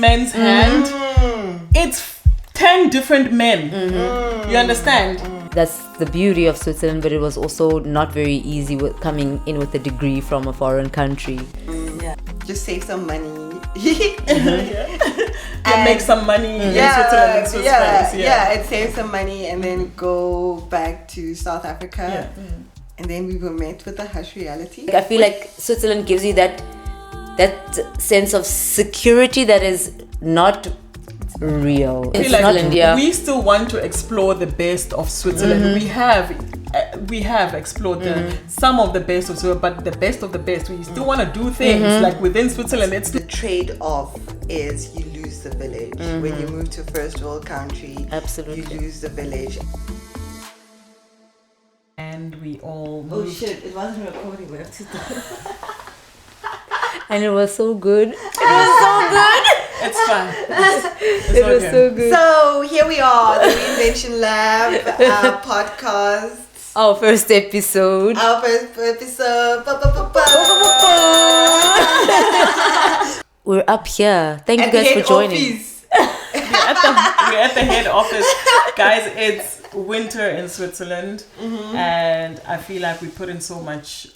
men's hand, it's 10 different men. You understand? That's the beauty of Switzerland, but it was also not very easy with coming in with a degree from a foreign country. Just save some money. And make some money in Switzerland and Swiss francs. And save some money and then go back to South Africa. And then we were met with the harsh reality. I feel like Switzerland gives you that sense of security that is not real. I feel like we still want to explore the best of Switzerland. We have explored some of the best of Switzerland, but the best of the best, we still want to do things like within Switzerland. It's the trade-off is you lose the village. When you move to a first world country, absolutely, you lose the village. And we all moved. Oh shit, it wasn't recording. We have to and it was so good. It's fun. It was so good. So here we are, the Reinvention Lab podcast. Our first episode. We're up here. Thank you guys for joining. We're at the head office. Guys, it's winter in Switzerland. And I feel like we put in so much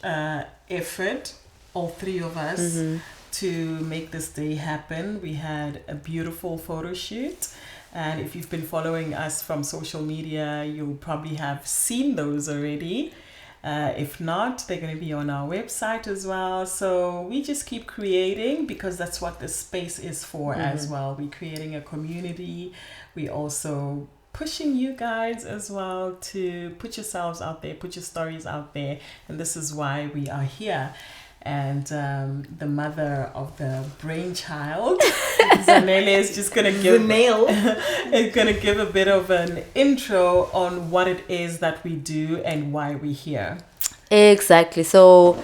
effort, all three of us, to make this day happen. We had a beautiful photo shoot, and if you've been following us from social media, you'll probably have seen those already. If not, they're going to be on our website as well. So we just keep creating, because that's what this space is for as well. We're creating a community. We also pushing you guys as well to put yourselves out there, put your stories out there, and this is why we are here. And the mother of the brainchild, Zanele, is just gonna give a bit of an intro on what it is that we do and why we're here. Exactly. So,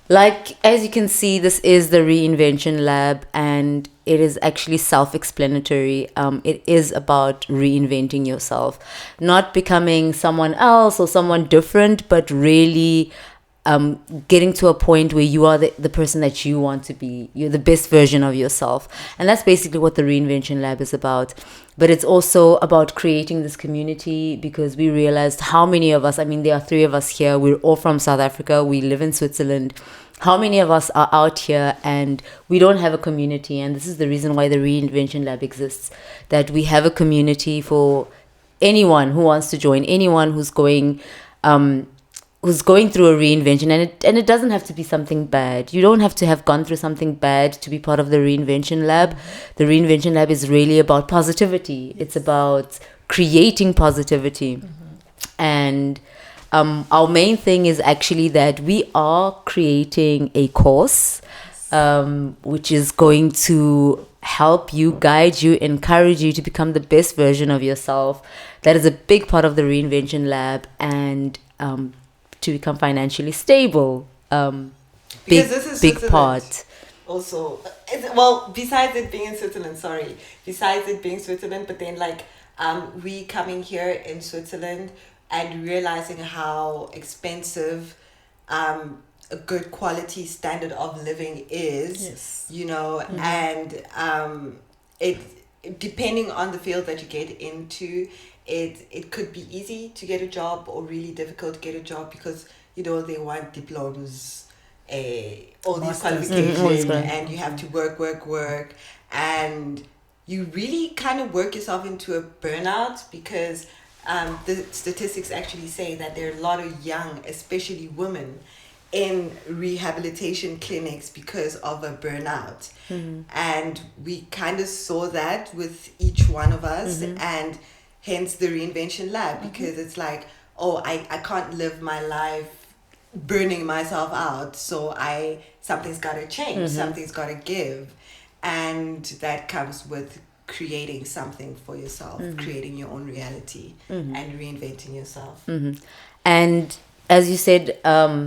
like, as you can see, this is the Reinvention Lab, and it is actually self-explanatory. It is about reinventing yourself, not becoming someone else or someone different, but really getting to a point where you are the person that you want to be. You're the best version of yourself. And that's basically what the Reinvention Lab is about. But it's also about creating this community, because we realized how many of us, I mean, there are 3 of us here. We're all from South Africa. We live in Switzerland. How many of us are out here and we don't have a community? And this is the reason why the Reinvention Lab exists, that we have a community for anyone who wants to join, anyone who's going through a reinvention, and it doesn't have to be something bad. You don't have to have gone through something bad to be part of the Reinvention Lab. The Reinvention Lab is really about positivity. It's about creating positivity. And our main thing is actually that we are creating a course which is going to help you, guide you, encourage you to become the best version of yourself. That is a big part of the Reinvention Lab, and to become financially stable. Because this is big part. Also, besides it being Switzerland, but then we coming here in Switzerland and realizing how expensive a good quality standard of living is, and it depending on the field that you get into, it could be easy to get a job or really difficult to get a job, because they want diplomas, all these qualifications, and you have to work, and you really kind of work yourself into a burnout, because the statistics actually say that there are a lot of young, especially women, in rehabilitation clinics because of a burnout. And we kind of saw that with each one of us, and hence the Reinvention Lab, because it's like, I can't live my life burning myself out, so something's got to change, something's got to give, and that comes with creating something for yourself, creating your own reality, and reinventing yourself. And as you said,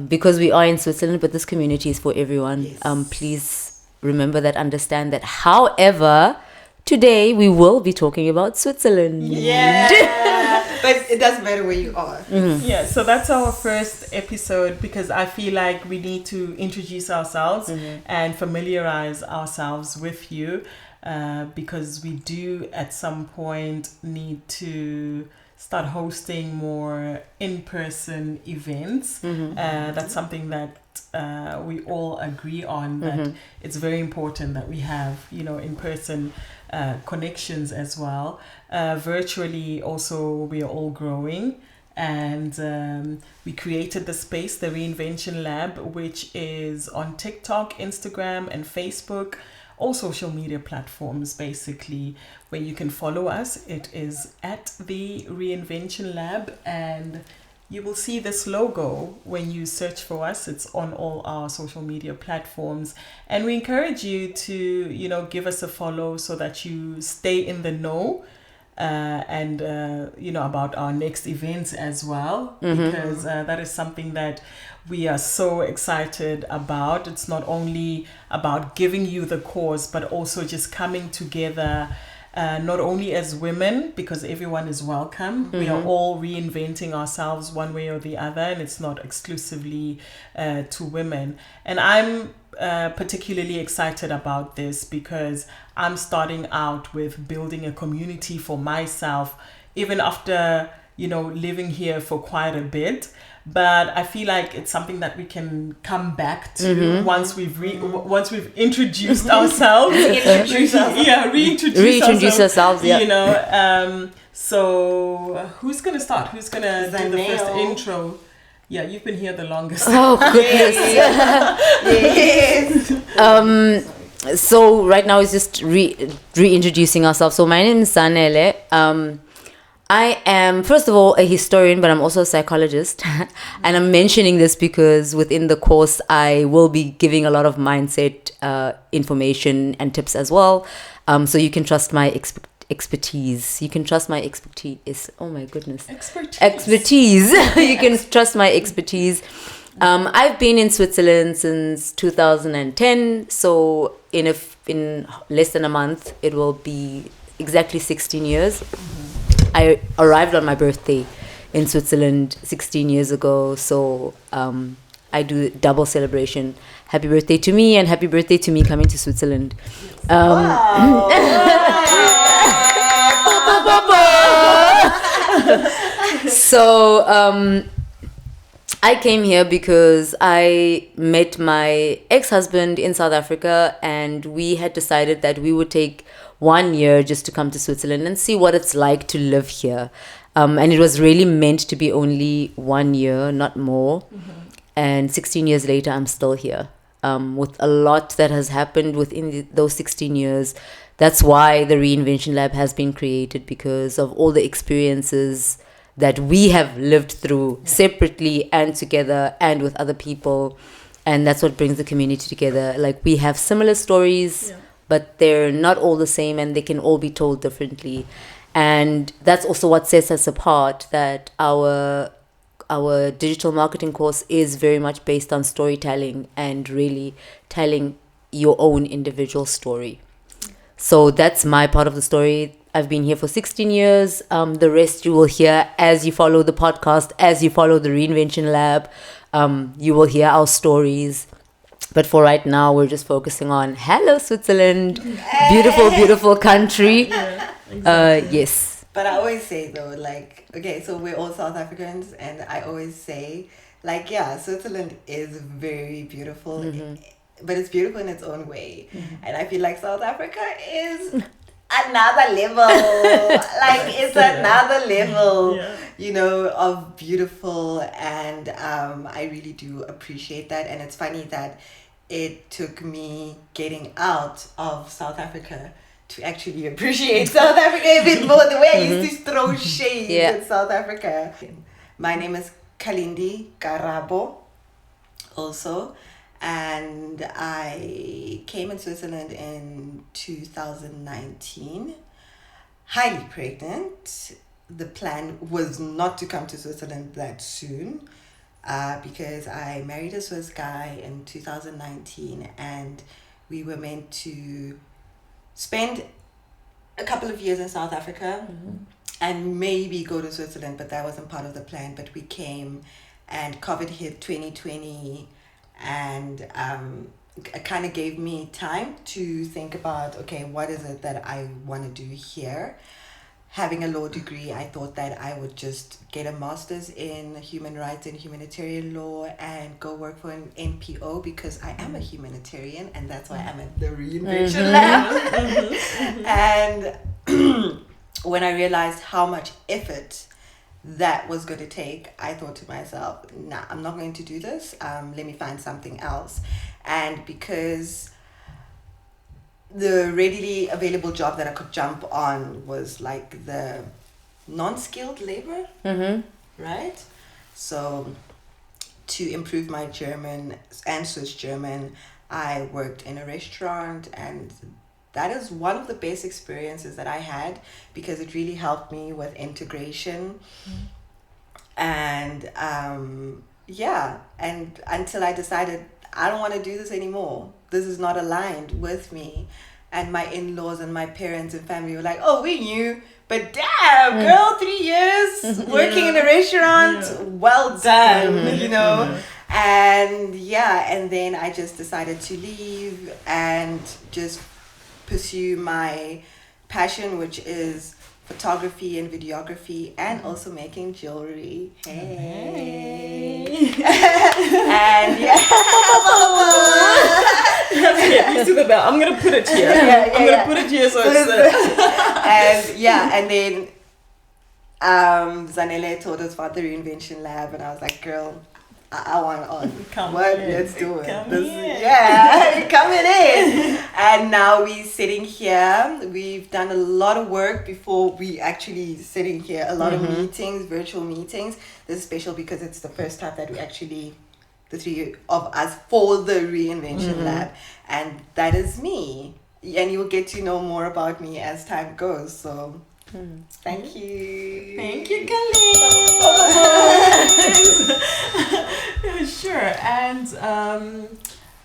because we are in Switzerland, but this community is for everyone. Yes. Please remember that, understand that. However, today we will be talking about Switzerland. Yeah. But it doesn't matter where you are. Yeah, so that's our first episode, because I feel like we need to introduce ourselves and familiarize ourselves with you. because we do at some point need to start hosting more in-person events. That's something that we all agree on, that it's very important that we have, in-person connections as well. Virtually also, we are all growing, and we created the space, the Reinvention Lab, which is on TikTok, Instagram, and Facebook, all social media platforms basically, where you can follow us. It is at the Reinvention Lab, and you will see this logo when you search for us. It's on all our social media platforms, and we encourage you to give us a follow so that you stay in the know, and about our next events as well, because that is something that we are so excited about. It's not only about giving you the course, but also just coming together, not only as women, because everyone is welcome. We are all reinventing ourselves one way or the other, and it's not exclusively to women. And I'm particularly excited about this because I'm starting out with building a community for myself, even after living here for quite a bit. But I feel like it's something that we can come back to once we've introduced ourselves. Reintroduce ourselves. Yeah. So who's gonna start? Who's gonna do the first intro? Yeah, you've been here the longest. Oh goodness. Yes. So right now it's just reintroducing ourselves. So my name is Sanele. I am, first of all, a historian, but I'm also a psychologist. And I'm mentioning this because within the course, I will be giving a lot of mindset information and tips as well. So you can trust my expertise. You can trust my expertise. Oh my goodness. Expertise. You can trust my expertise. I've been in Switzerland since 2010. So in less than a month, it will be exactly 16 years. I arrived on my birthday in Switzerland 16 years ago, so I do double celebration. Happy birthday to me, and happy birthday to me coming to Switzerland. So I came here because I met my ex-husband in South Africa, and we had decided that we would take 1 year just to come to Switzerland and see what it's like to live here. And it was really meant to be only 1 year, not more. And 16 years later, I'm still here, with a lot that has happened within those 16 years. That's why the Reinvention Lab has been created, because of all the experiences that we have lived through separately and together and with other people. And that's what brings the community together. Like, we have similar stories, but they're not all the same, and they can all be told differently. And that's also what sets us apart, that our digital marketing course is very much based on storytelling and really telling your own individual story. So that's my part of the story. I've been here for 16 years. The rest you will hear as you follow the podcast, as you follow the Reinvention Lab. You will hear our stories. But for right now, we're just focusing on hello, Switzerland. Beautiful, beautiful country. Yes. But I always say though, like, okay, so we're all South Africans, and I always say, like, yeah, Switzerland is very beautiful, but it's beautiful in its own way. And I feel like South Africa is another level. Like, it's another level, of beautiful. And I really do appreciate that. And it's funny that it took me getting out of South Africa to actually appreciate South Africa a bit more, the way I used to throw shade in South Africa. My name is Kalindi Karabo also, and I came in Switzerland in 2019, highly pregnant. The plan was not to come to Switzerland that soon, because I married a Swiss guy in 2019, and we were meant to spend a couple of years in South Africa and maybe go to Switzerland, but that wasn't part of the plan. But we came, and COVID hit 2020, and kind of gave me time to think about, okay, what is it that I want to do here? Having a law degree, I thought that I would just get a master's in human rights and humanitarian law and go work for an NPO, because I am a humanitarian, and that's why I'm at the Reinvention Lab. And when I realized how much effort that was going to take, I thought to myself, nah, I'm not going to do this. Let me find something else. And because the readily available job that I could jump on was like the non-skilled labor, right? So to improve my German and Swiss German, I worked in a restaurant, and that is one of the best experiences that I had, because it really helped me with integration. And and until I decided I don't want to do this anymore. This is not aligned with me. And my in-laws and my parents and family were like, oh, we knew, but damn, girl, 3 years working in a restaurant, well done, you know. And and then I just decided to leave and just pursue my passion, which is photography and videography, and also making jewelry. Hey. And You see the bell. I'm gonna put it here. I'm gonna put it here so it's and then Zanele told us about the Reinvention Lab, and I was like, girl, I want on. Let's do it. Coming in. And now we're sitting here. We've done a lot of work before we actually sitting here. A lot of meetings, virtual meetings. This is special because it's the first time that we actually, the three of us, for the Reinvention Lab. And that is me. And you'll get to know more about me as time goes. So thank you. Thank you, Khalid. Sure. And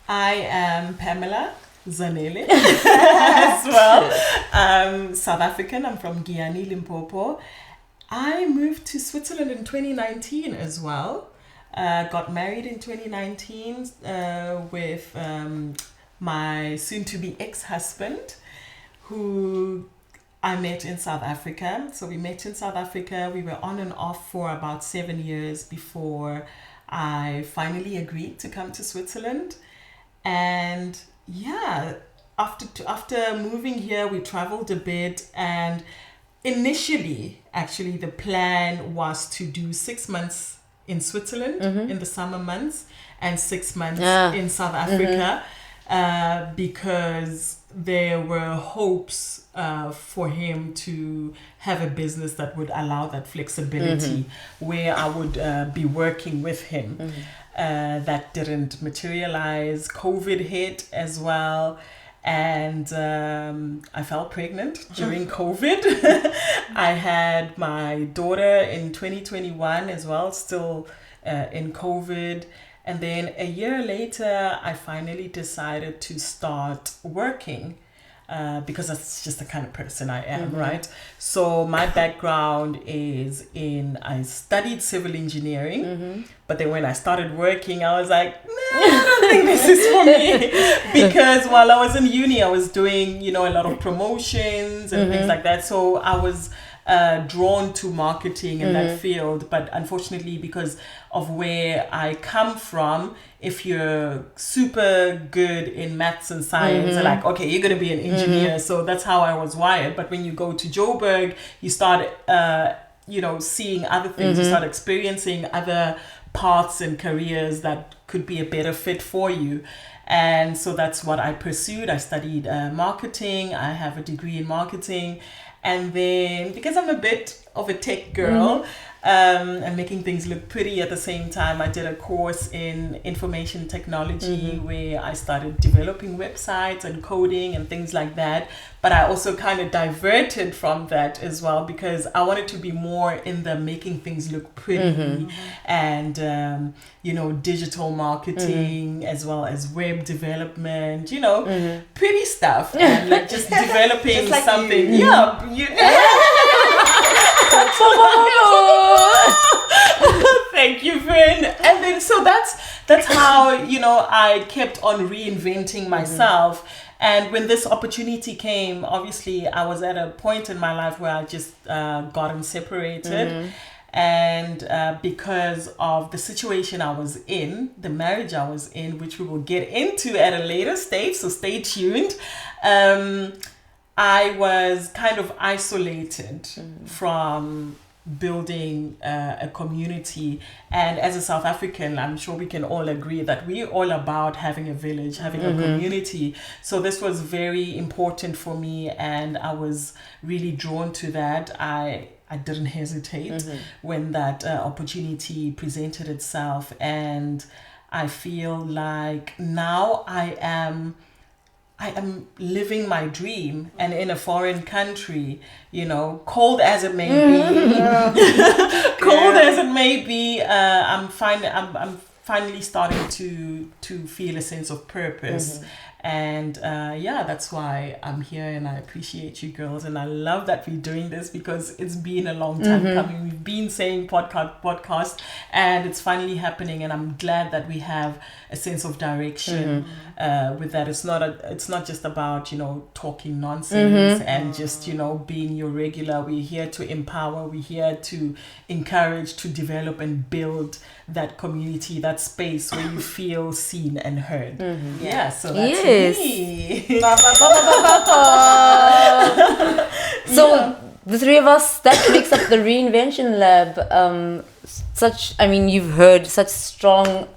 I am Pamela Zanele as well. South African. I'm from Giyani, Limpopo. I moved to Switzerland in 2019 as well. Got married in 2019 with my soon-to-be ex-husband, who I met in South Africa. So we met in South Africa. We were on and off for about 7 years before I finally agreed to come to Switzerland. And after moving here, we traveled a bit. And initially, actually, the plan was to do 6 months in Switzerland in the summer months and 6 months in South Africa, because there were hopes for him to have a business that would allow that flexibility where I would be working with him. That didn't materialize. COVID hit as well. And I fell pregnant during COVID. I had my daughter in 2021 as well, still in COVID. And then a year later, I finally decided to start working because that's just the kind of person I am, right? So my background is I studied civil engineering, but then when I started working, I was like, nah, I don't think this is for me. Because while I was in uni, I was doing, a lot of promotions and things like that. So I was drawn to marketing in that field, but unfortunately, because of where I come from, if you're super good in maths and science, they're like, okay, you're going to be an engineer. So that's how I was wired. But when you go to Joburg, you start, seeing other things, you start experiencing other paths and careers that could be a better fit for you. And so that's what I pursued. I studied marketing. I have a degree in marketing. And then, because I'm a bit of a tech girl, and making things look pretty at the same time, I did a course in information technology where I started developing websites and coding and things like that. But I also kind of diverted from that as well, because I wanted to be more in the making things look pretty and, digital marketing as well as web development, pretty stuff, and like just developing just like something. Thank you, Vin. And then so that's how, you know, I kept on reinventing myself. And when this opportunity came, obviously I was at a point in my life where I just gotten separated. And because of the situation I was in, the marriage I was in, which we will get into at a later stage, so stay tuned, I was kind of isolated from building a community. And as a South African, I'm sure we can all agree that we're all about having a village, having a community. So this was very important for me, and I was really drawn to that. I didn't hesitate when that opportunity presented itself, and I feel like now I am living my dream, and in a foreign country, you know, cold as it may be, as it may be, I'm finally starting to feel a sense of purpose. And that's why I'm here, and I appreciate you girls, and I love that we're doing this because it's been a long time coming. We've been saying podcast, and it's finally happening, and I'm glad that we have a sense of direction with that. It's not just about, you know, talking nonsense and just, you know, being your regular. We're here to empower, we're here to encourage, to develop and build that community, that space where you feel seen and heard. Yeah, so that's me. So the three of us, that makes up the Reinvention Lab. You've heard such strong,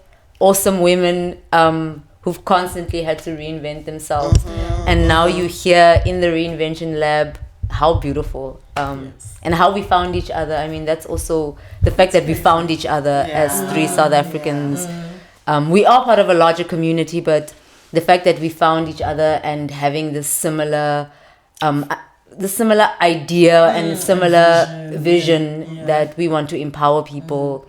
awesome women who've constantly had to reinvent themselves. And now you're here in the Reinvention Lab. How beautiful. And how we found each other. I mean, that's also the fact that we found each other as three South Africans. We are part of a larger community, but the fact that we found each other and having this similar idea and similar vision that we want to empower people,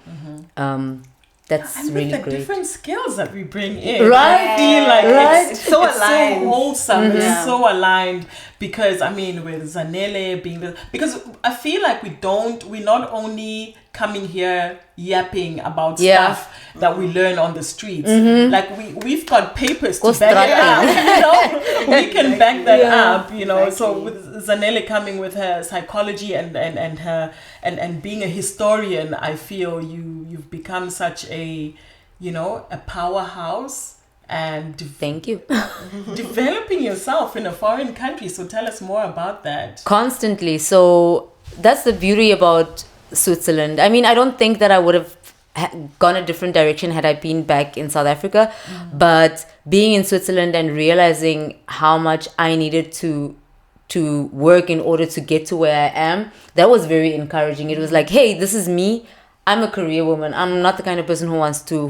that's and really with the great. Different skills that we bring in, Right? I feel like Right? it's so wholesome, it's so aligned. Because I mean, with Zanele being because I feel like we're not only coming here yapping about stuff that we learn on the streets. Like we've got papers to back it up. You know, we can back that up. You know, so with Zanele coming with her psychology and her and being a historian, I feel you've become such a, you know, a powerhouse. And Thank you. Developing yourself in a foreign country. So tell us more about that. Constantly. So that's the beauty about Switzerland. I mean, I don't think that I would have gone a different direction had I been back in South Africa. But being in Switzerland and realizing how much I needed to work in order to get to where I am, that was very encouraging. It was like, hey, this is me. I'm a career woman. I'm not the kind of person who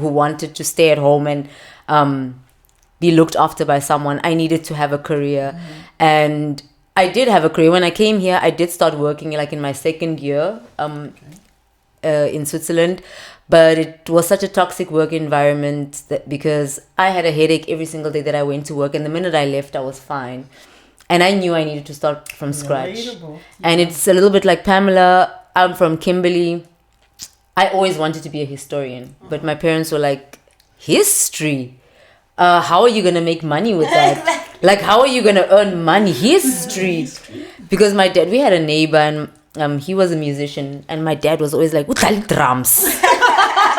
wanted to stay at home and be looked after by someone. I needed to have a career. And I did have a career. When I came here, I did start working like in my second year in Switzerland. But it was such a toxic work environment because I had a headache every single day that I went to work. And the minute I left, I was fine. And I knew I needed to start from scratch. And it's a little bit like Pamela. I'm from Kimberley. I always wanted to be a historian. But my parents were like, history? How are you going to make money with that? Like, how are you going to earn money? History. Because my dad, we had a neighbor and he was a musician. And my dad was always like, Utali drums.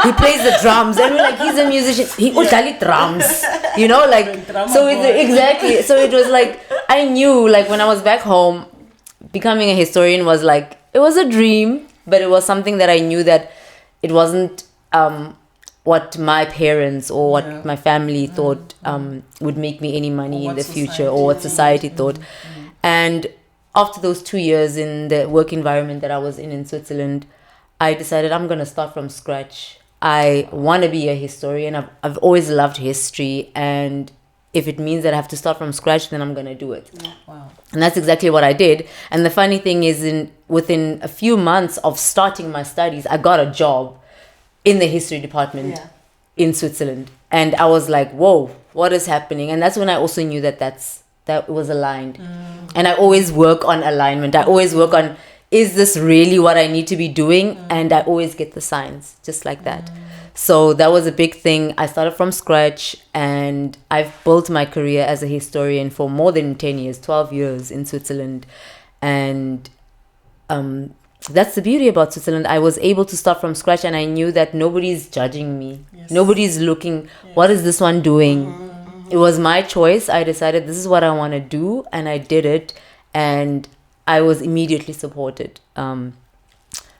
He plays the drums. And we're like, he's a musician. He Utali drums. You know, like, so exactly. So it was like, I knew, like, when I was back home, becoming a historian was like, it was a dream. But it was something that I knew that it wasn't what my parents or what my family thought would make me any money in the future, or what society thought. And after those 2 years in the work environment that I was in Switzerland, I decided I'm going to start from scratch. I want to be a historian. I've always loved history, and if it means that I have to start from scratch, then I'm going to do it. Wow. And that's exactly what I did. And the funny thing is, within a few months of starting my studies, I got a job in the history department in Switzerland. And I was like, whoa, what is happening? And that's when I also knew that was aligned. And I always work on alignment. I always work on, is this really what I need to be doing? And I always get the signs just like that. So that was a big thing. I started from scratch, and I've built my career as a historian for more than 10 years, 12 years in Switzerland. And that's the beauty about Switzerland. I was able to start from scratch, and I knew that nobody's judging me. Yes. Nobody's looking, what is this one doing? It was my choice. I decided this is what I want to do, and I did it, and I was immediately supported.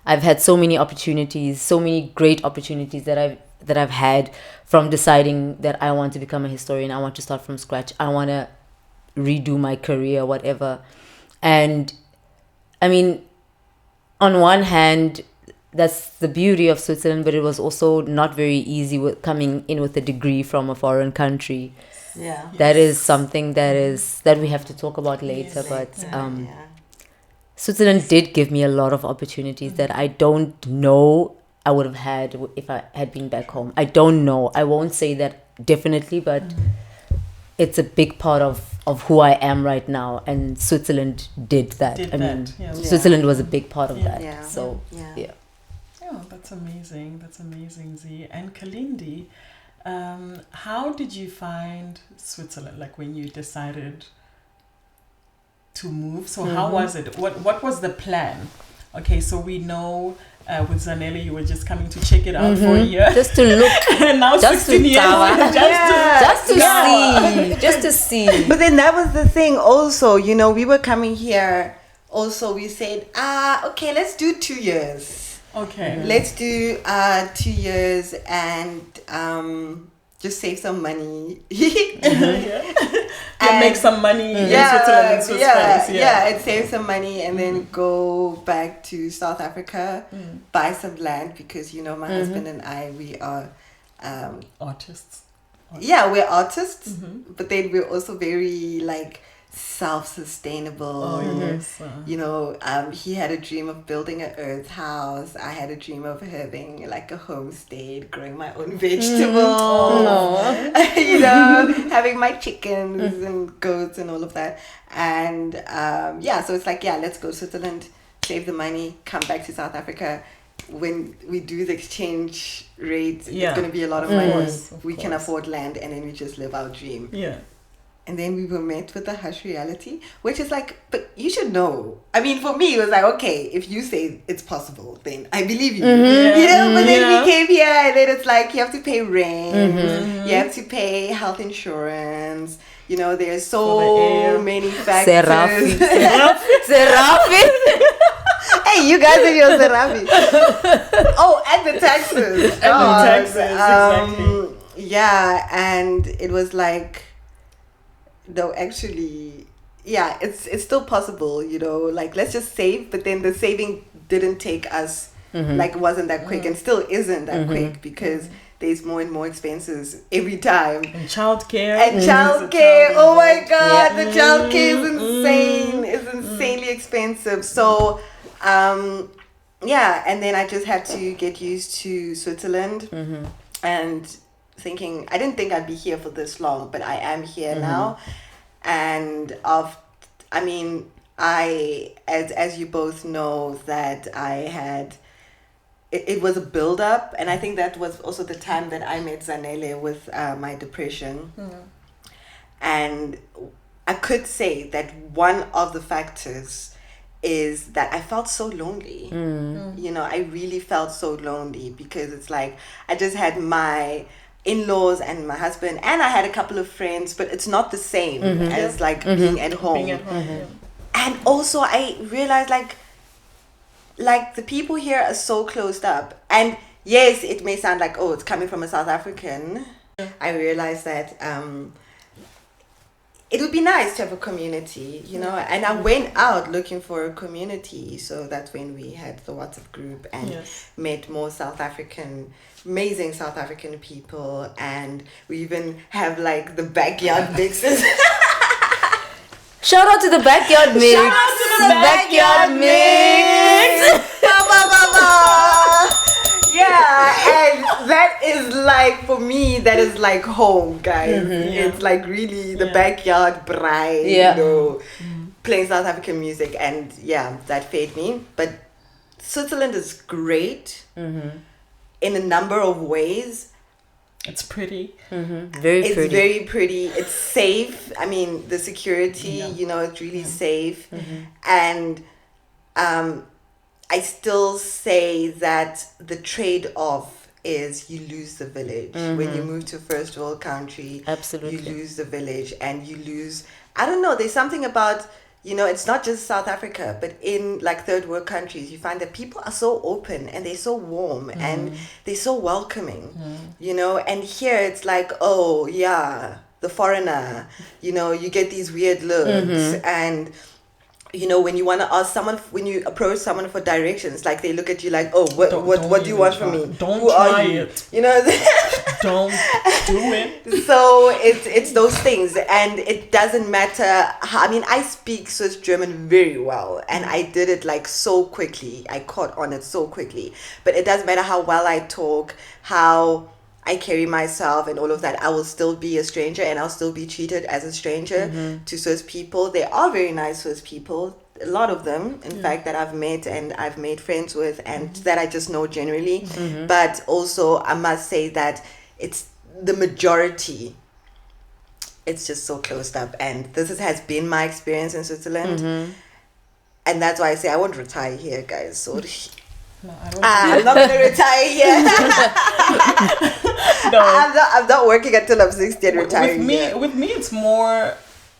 I've had so many opportunities, so many great opportunities that I've had from deciding that I want to become a historian. I want to start from scratch. I want to redo my career, whatever. And I mean, on one hand, that's the beauty of Switzerland, but it was also not very easy with coming in with a degree from a foreign country. Yeah. That is something that we have to talk about later. But Switzerland did give me a lot of opportunities that I don't know I would have had if I had been back home. I don't know. I won't say that definitely, but it's a big part of who I am right now. And Switzerland did that. Switzerland was a big part of that. Yeah. So, yeah. Oh, that's amazing. That's amazing, Z. And Kalindi, how did you find Switzerland? Like when you decided to move, so how was it? What was the plan? Okay, so we know with Zanele you were just coming to check it out for a year, just to look, and now just 16 to years, just to see. But then that was the thing. Also, you know, we were coming here. Also, we said, okay, let's do 2 years. Okay, let's do 2 years and just save some money. And make some money in Switzerland and Swiss francs. And save some money and then go back to South Africa, buy some land, because, you know, my husband and I, we are artists. Yeah, we're artists, but then we're also very like self-sustainable. Oh, yes. You know, he had a dream of building an earth house. I had a dream of having like a homestead, growing my own vegetables. You know, having my chickens and goats and all of that. And so it's like, let's go to Switzerland, save the money, come back to South Africa. When we do the exchange rate, it's going to be a lot of money. We can afford land, and then we just live our dream. Yeah. And then we were met with the harsh reality, which is like, but you should know. I mean, for me, it was like, okay, if you say it's possible, then I believe you. You know, but then we came here, and then it's like, you have to pay rent, you have to pay health insurance. You know, there's so many factors. Serafi. Hey, you guys and your Serafi. Oh, and the taxes. Exactly. Yeah, and it was like, no, actually, it's still possible, you know, like, let's just save, but then the saving didn't take us, like, wasn't that quick, and still isn't that quick, because there's more and more expenses every time. And childcare. Oh my God, the childcare is insane. It's insanely expensive. So, and then I just had to get used to Switzerland, and thinking, I didn't think I'd be here for this long, but I am here now. And as you both know, that I had, it was a build up, and I think that was also the time that I met Zanele with my depression. And I could say that one of the factors is that I felt so lonely. You know, I really felt so lonely, because it's like, I just had my in-laws and my husband, and I had a couple of friends, but it's not the same as like being at home. And also I realized like the people here are so closed up, and yes, it may sound like, oh, it's coming from a South African. I realized that it would be nice to have a community, you know, and I went out looking for a community. So that's when we had the WhatsApp group and met more amazing South African people, and we even have like the backyard mixes. Shout out to the backyard mix. Shout out to the backyard mix. And that is like, for me, that is like home, guys. It's like really the backyard bride, you know. playing South African music, and yeah, that fed me. But Switzerland is great in a number of ways. It's pretty. Very pretty. It's very pretty. It's safe. I mean, the security, it's really safe. And I still say that the trade-off is you lose the village. When you move to a first world country, Absolutely. you lose the village, and you lose, I don't know, there's something about, it's not just South Africa, but in like third world countries, you find that people are so open and they're so warm and they're so welcoming, and here it's like, oh yeah, the foreigner, you get these weird looks, and when you want to ask someone, when you approach someone for directions, like they look at you like, oh, what do you want from me? Don't Who try are you? it. Don't do it. So it's those things, and it doesn't matter how, I mean, I speak Swiss German very well, and I did it like so quickly. I caught on it so quickly. But it doesn't matter how well I talk, how I carry myself and all of that, I will still be a stranger, and I'll still be treated as a stranger to Swiss people. They are very nice Swiss people, a lot of them, in fact, that I've met and I've made friends with, and that I just know generally. But also, I must say that it's the majority, it's just so closed up, and has been my experience in Switzerland. And that's why I say I won't retire here, guys. So No, I don't. I'm not gonna retire here. No. I'm not working until I'm 60 and retiring. With me, it's more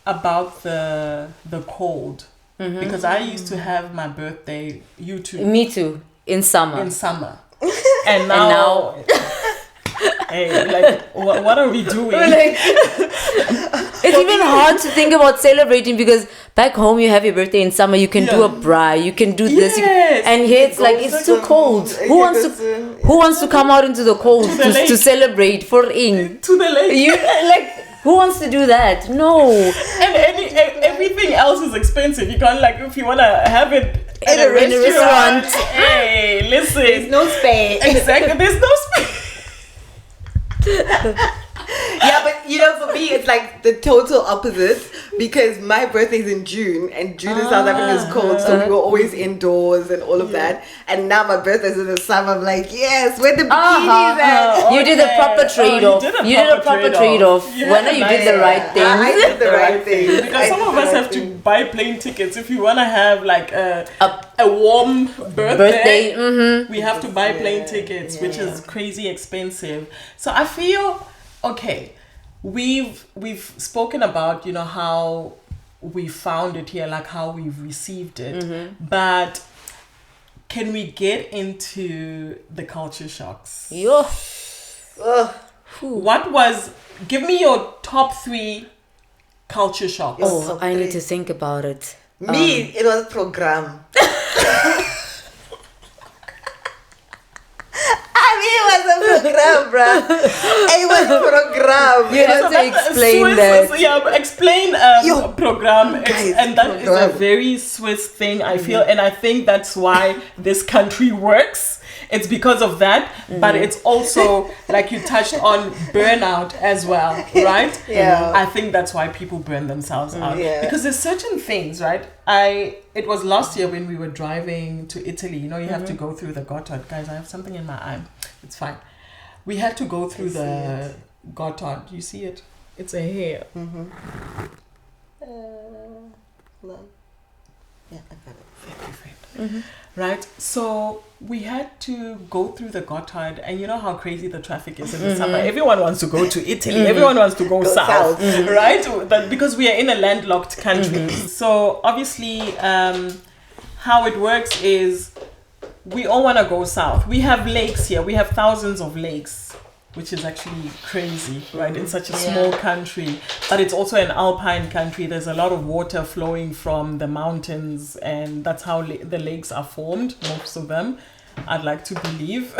about the cold, because I used to have my birthday. You too. Me too. In summer. And now. Hey, like, what are we doing? It's even hard to think about celebrating, because back home you have your birthday in summer, you can do a braai, you can do this, and here it's like it's too cold. Who wants to come out into the cold to celebrate for in to the lake? Who wants to do that? No. And everything else is expensive. You can't, like, if you want to have it in a restaurant. Hey, listen. There's no space. Exactly. There's no space. Yeah, but for me it's like the total opposite, because my birthday's in June, and June in South Africa is cold, so we were always indoors and all of that. And now my birthday's in the summer. I'm like, yes, where the bikinis at? You did a proper trade-off. You did a proper trade-off. When you did the right thing. I did the right thing. Because some of us have to buy plane tickets if you want to have like a warm birthday. We have to buy plane tickets, which is crazy expensive. So I feel, okay, we've spoken about, how we found it here, like how we've received it, but can we get into the culture shocks? Give me your top 3 culture shocks. Oh, I need to think about it. It was program. It was a program, bruh. It was program. You have to explain that. Yeah, explain program. And that is a very Swiss thing, I feel. And I think that's why this country works. It's because of that. But it's also, like you touched on, burnout as well, right? Yeah. I think that's why people burn themselves out. Yeah. Because there's certain things, right? It was last year when we were driving to Italy. You have to go through the Gotthard. Guys, I have something in my eye. It's fine. We had to go through the Gotthard. You see it? It's a hair. Yeah, I got it. Right? So we had to go through the Gotthard, and you know how crazy the traffic is in the summer. Everyone wants to go to Italy. Everyone wants to go south. Right? But because we are in a landlocked country. So obviously, how it works is we all want to go south. We have lakes here. We have thousands of lakes, which is actually crazy, right? In such a small country. But it's also an alpine country. There's a lot of water flowing from the mountains, and that's how the lakes are formed, most of them, I'd like to believe.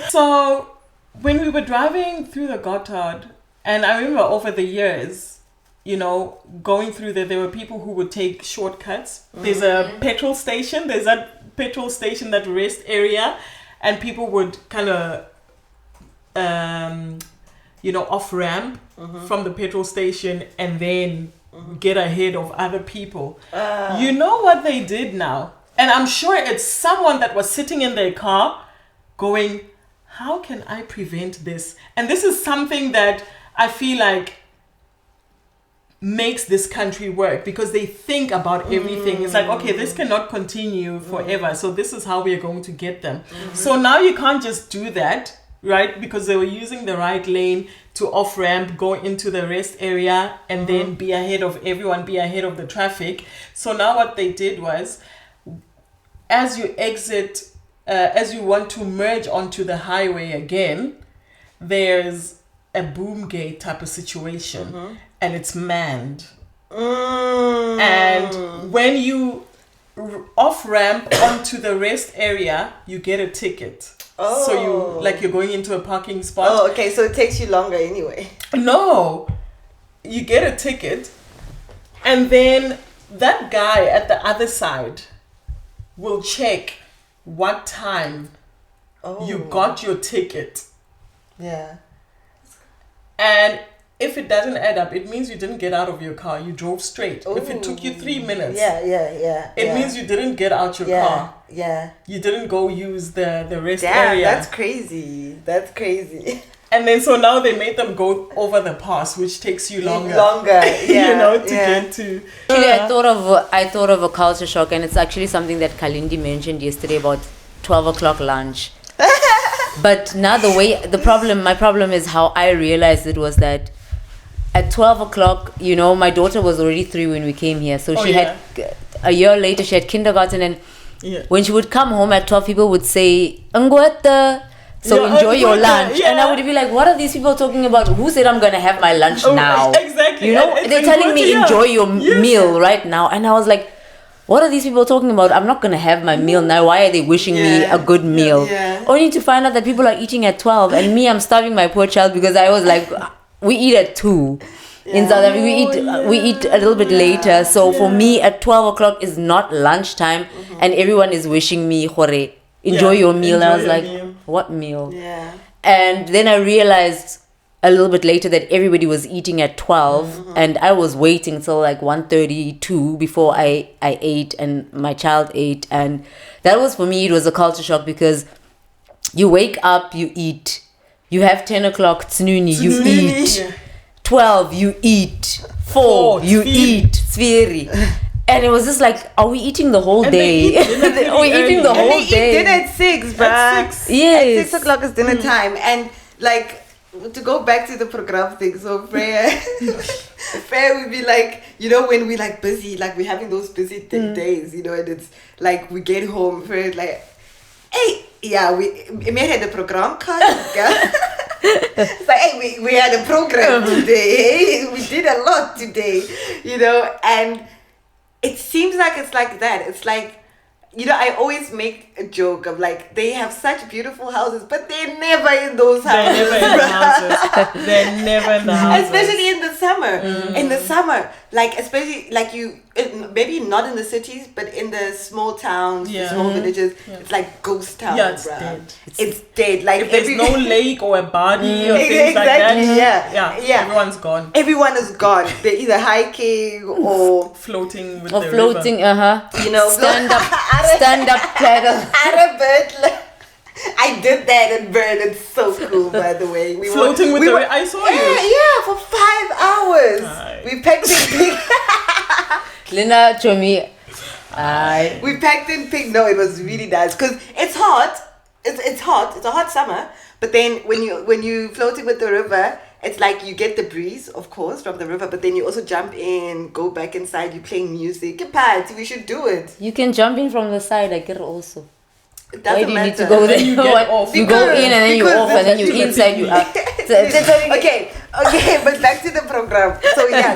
So when we were driving through the Gotthard, and I remember over the years, going through there were people who would take shortcuts. There's a petrol station. There's that petrol station, that rest area, and people would kind of off ramp from the petrol station and then get ahead of other people. You know what they did now? And I'm sure it's someone that was sitting in their car going, how can I prevent this? And this is something that I feel like makes this country work, because they think about everything. It's like, okay, this cannot continue forever, so this is how we are going to get them. So now you can't just do that, right? Because they were using the right lane to off ramp, go into the rest area, and then be ahead of everyone, be ahead of the traffic. So now what they did was, as you exit, as you want to merge onto the highway again, there's a boom gate type of situation, and it's manned. And when you off ramp onto the rest area, you get a ticket. So you're going into a parking spot. Oh, okay. So it takes you longer anyway. No, you get a ticket, and then that guy at the other side will check what time you got your ticket. Yeah. And if it doesn't add up, it means you didn't get out of your car. You drove straight. If it took you 3 minutes, it means you didn't get out your car. Yeah. You didn't go use the rest Damn, area. that's crazy. That's crazy. And then so now they made them go over the pass, which takes you longer. Yeah. To get to. Actually, I thought of a culture shock, and it's actually something that Kalindi mentioned yesterday about 12 o'clock lunch. But now my problem is how I realized it was that at 12 o'clock, my daughter was already 3 when we came here. So she had, a year later, she had kindergarten. And when she would come home at 12, people would say, Ngweta. So enjoy your lunch. And I would be like, what are these people talking about? Who said I'm going to have my lunch now? Exactly. They're telling me enjoy your meal right now. And I was like, what are these people talking about? I'm not going to have my meal now. Why are they wishing me a good meal? Only to find out that people are eating at 12. And me, I'm starving my poor child because I was like, we eat at 2. In South Africa, we eat a little bit later. So for me, at 12 o'clock is not lunchtime. And everyone is wishing me, Hore, enjoy your meal. And I was like, what meal? Yeah. And then I realized a little bit later that everybody was eating at 12, and I was waiting till like 1:32 before I ate, and my child ate. And that was, for me, it was a culture shock, because you wake up, you eat, you have 10 o'clock tsununi, you eat, 12 you eat, 4 you eat, Sferi. And it was just like, are we eating the whole day? We're eating the whole day. And they eat dinner at 6, bruh. At 6. Yes. At 6 o'clock is dinner time. And like, to go back to the program thing, so Freya would be like, when we like busy, like we're having those busy days, and it's like we get home, Freya's like, hey, we had a program card. It's like, hey, we had a program today. Hey, we did a lot today, and it seems like it's like that. It's like, I always make a joke of like, they have such beautiful houses, but they're never in those houses. They're never in the houses. They're never in the houses. Especially in the summer. In the summer, like, especially like maybe not in the cities, but in the small towns, the small villages, it's like ghost towns. Yeah, it's bruh. dead. It's dead. Like, if there's no lake or a body or things like that, everyone's gone. Everyone is gone. They're either hiking or floating with or the floating, river. Stand up paddle. I did that in Bern. It's so cool, by the way. Floating with the river. I saw you. Yeah, for 5 hours. We packed in pig. Lina Chomi. We packed in pig. No, it was really nice because it's hot. It's hot. It's a hot summer. But then when you floating with the river, it's like you get the breeze, of course, from the river, but then you also jump in, go back inside, you playing music. We should do it. You can jump in from the side, I get it also. It doesn't Why do you matter. need to go there? You get off. You go in and then you off and then you inside, you out. Okay, but back to the program.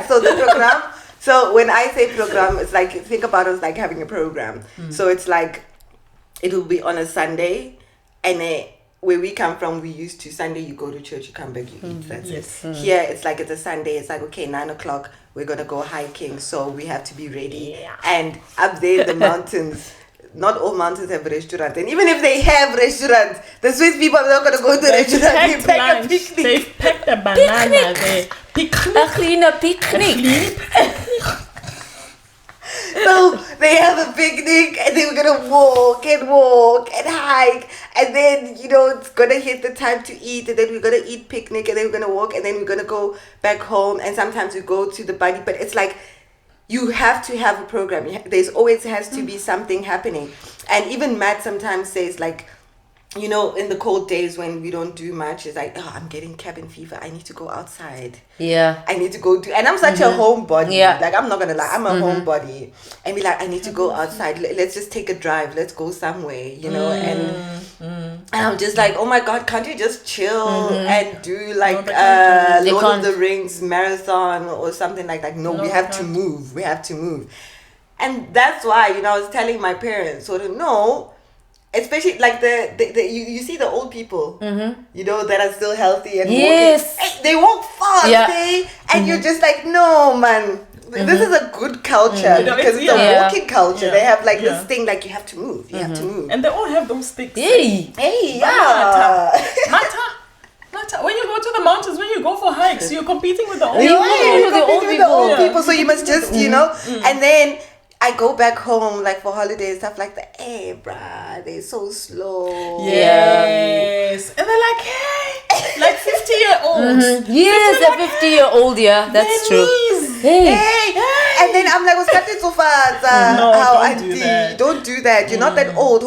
So the program, so when I say program, it's like, think about it as like having a program. So it's like, it will be on a Sunday, and where we come from, we used to Sunday, you go to church, you come back, you eat, that's it. Here, it's like, it's a Sunday, it's like, okay, 9 o'clock, we're going to go hiking, so we have to be ready. And up there in the mountains, not all mountains have restaurants, and even if they have restaurants, the Swiss people are not going to go to the restaurant. They pack a picnic. They've packed a banana there. A picnic. So they have a picnic and they were gonna walk and hike, and then it's gonna hit the time to eat, and then we're gonna eat picnic, and then we're gonna walk, and then we're gonna go back home, and sometimes we go to the buddy. But it's like you have to have a program. There's always has to be something happening, and even Matt sometimes says like, in the cold days when we don't do much, it's like, oh, I'm getting cabin fever. I need to go outside. Yeah. I need to go do, and I'm such a homebody. Yeah. Like, I'm not gonna lie, I'm a homebody. And be like, I need to go outside. Let's just take a drive. Let's go somewhere, and I'm just like, oh my God, can't you just chill and do like Lord of the Rings marathon or something like that? No, we have to move. We have to move. And that's why, I was telling my parents, sort of, no. Especially like you see the old people, that are still healthy and yes, walking. Hey, they walk fast, and you're just like, no, man, this is a good culture because it's a walking culture. Yeah. They have like this thing like you have to move, you have to move, and they all have those sticks. Hey, Mata. When you go to the mountains, when you go for hikes, you're competing with the old people. You're competing with the old people, so you must just and then I go back home like for holidays, stuff like that. Hey, bruh, they're so slow. Yes. And they're like, hey, like 50-year-olds. Yes, a 50-year-old, yeah, that's true. Hey. And then I'm like, what's happening so fast? No, don't do that. You're not that old.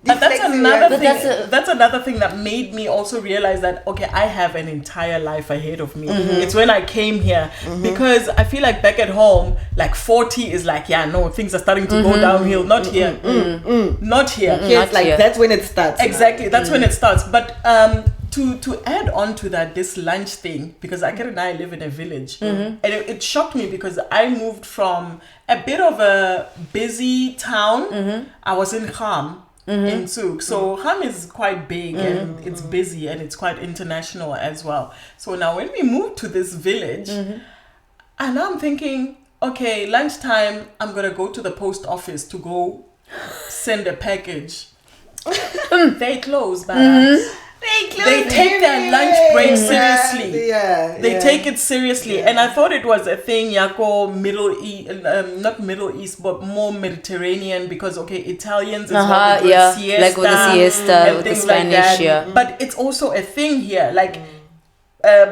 But that's another thing. That's another thing that made me also realize that, okay, I have an entire life ahead of me. It's when I came here, because I feel like back at home, like 40 is like, things are starting to go downhill. Not here. Not here. It's like that's when it starts. Exactly. That's when it starts. But to add on to that, this lunch thing, because Akira and I live in a village, and it shocked me because I moved from a bit of a busy town. I was in Kham. In Zug. So Ham is quite big and it's busy and it's quite international as well. So now when we moved to this village, and I'm thinking, okay, lunchtime, I'm going to go to the post office to go send a package. They close, but they take their lunch break seriously. They take it seriously. And I thought it was a thing, Yako, Middle East, not Middle East, but more Mediterranean, because, okay, Italians is what we do, siesta, like with the siesta, with the Spanish, like But it's also a thing here, like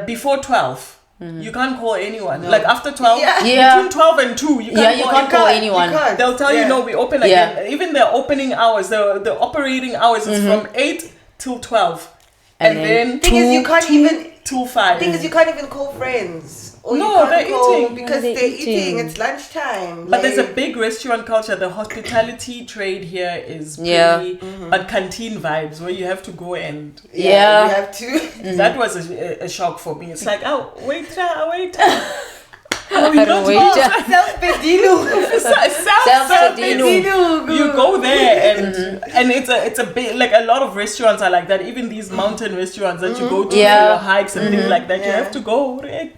before 12. You can't call anyone. Like after 12, between 12 and 2, you can't call anyone. They'll tell you, no, we open again. Even their opening hours, the operating hours is from 8 till 12. And then thing is, you can't even till 5. Thing is, you can't even call friends. Or no, they're eating because they're eating. It's lunchtime. But there's a big restaurant culture. The hospitality trade here is pretty, but canteen vibes where you have to go and you have to. That was a shock for me. It's like, oh, wait. You go there and it's a bit like a lot of restaurants are like that. Even these mountain restaurants that you go to for your hikes and things like that, you have to go things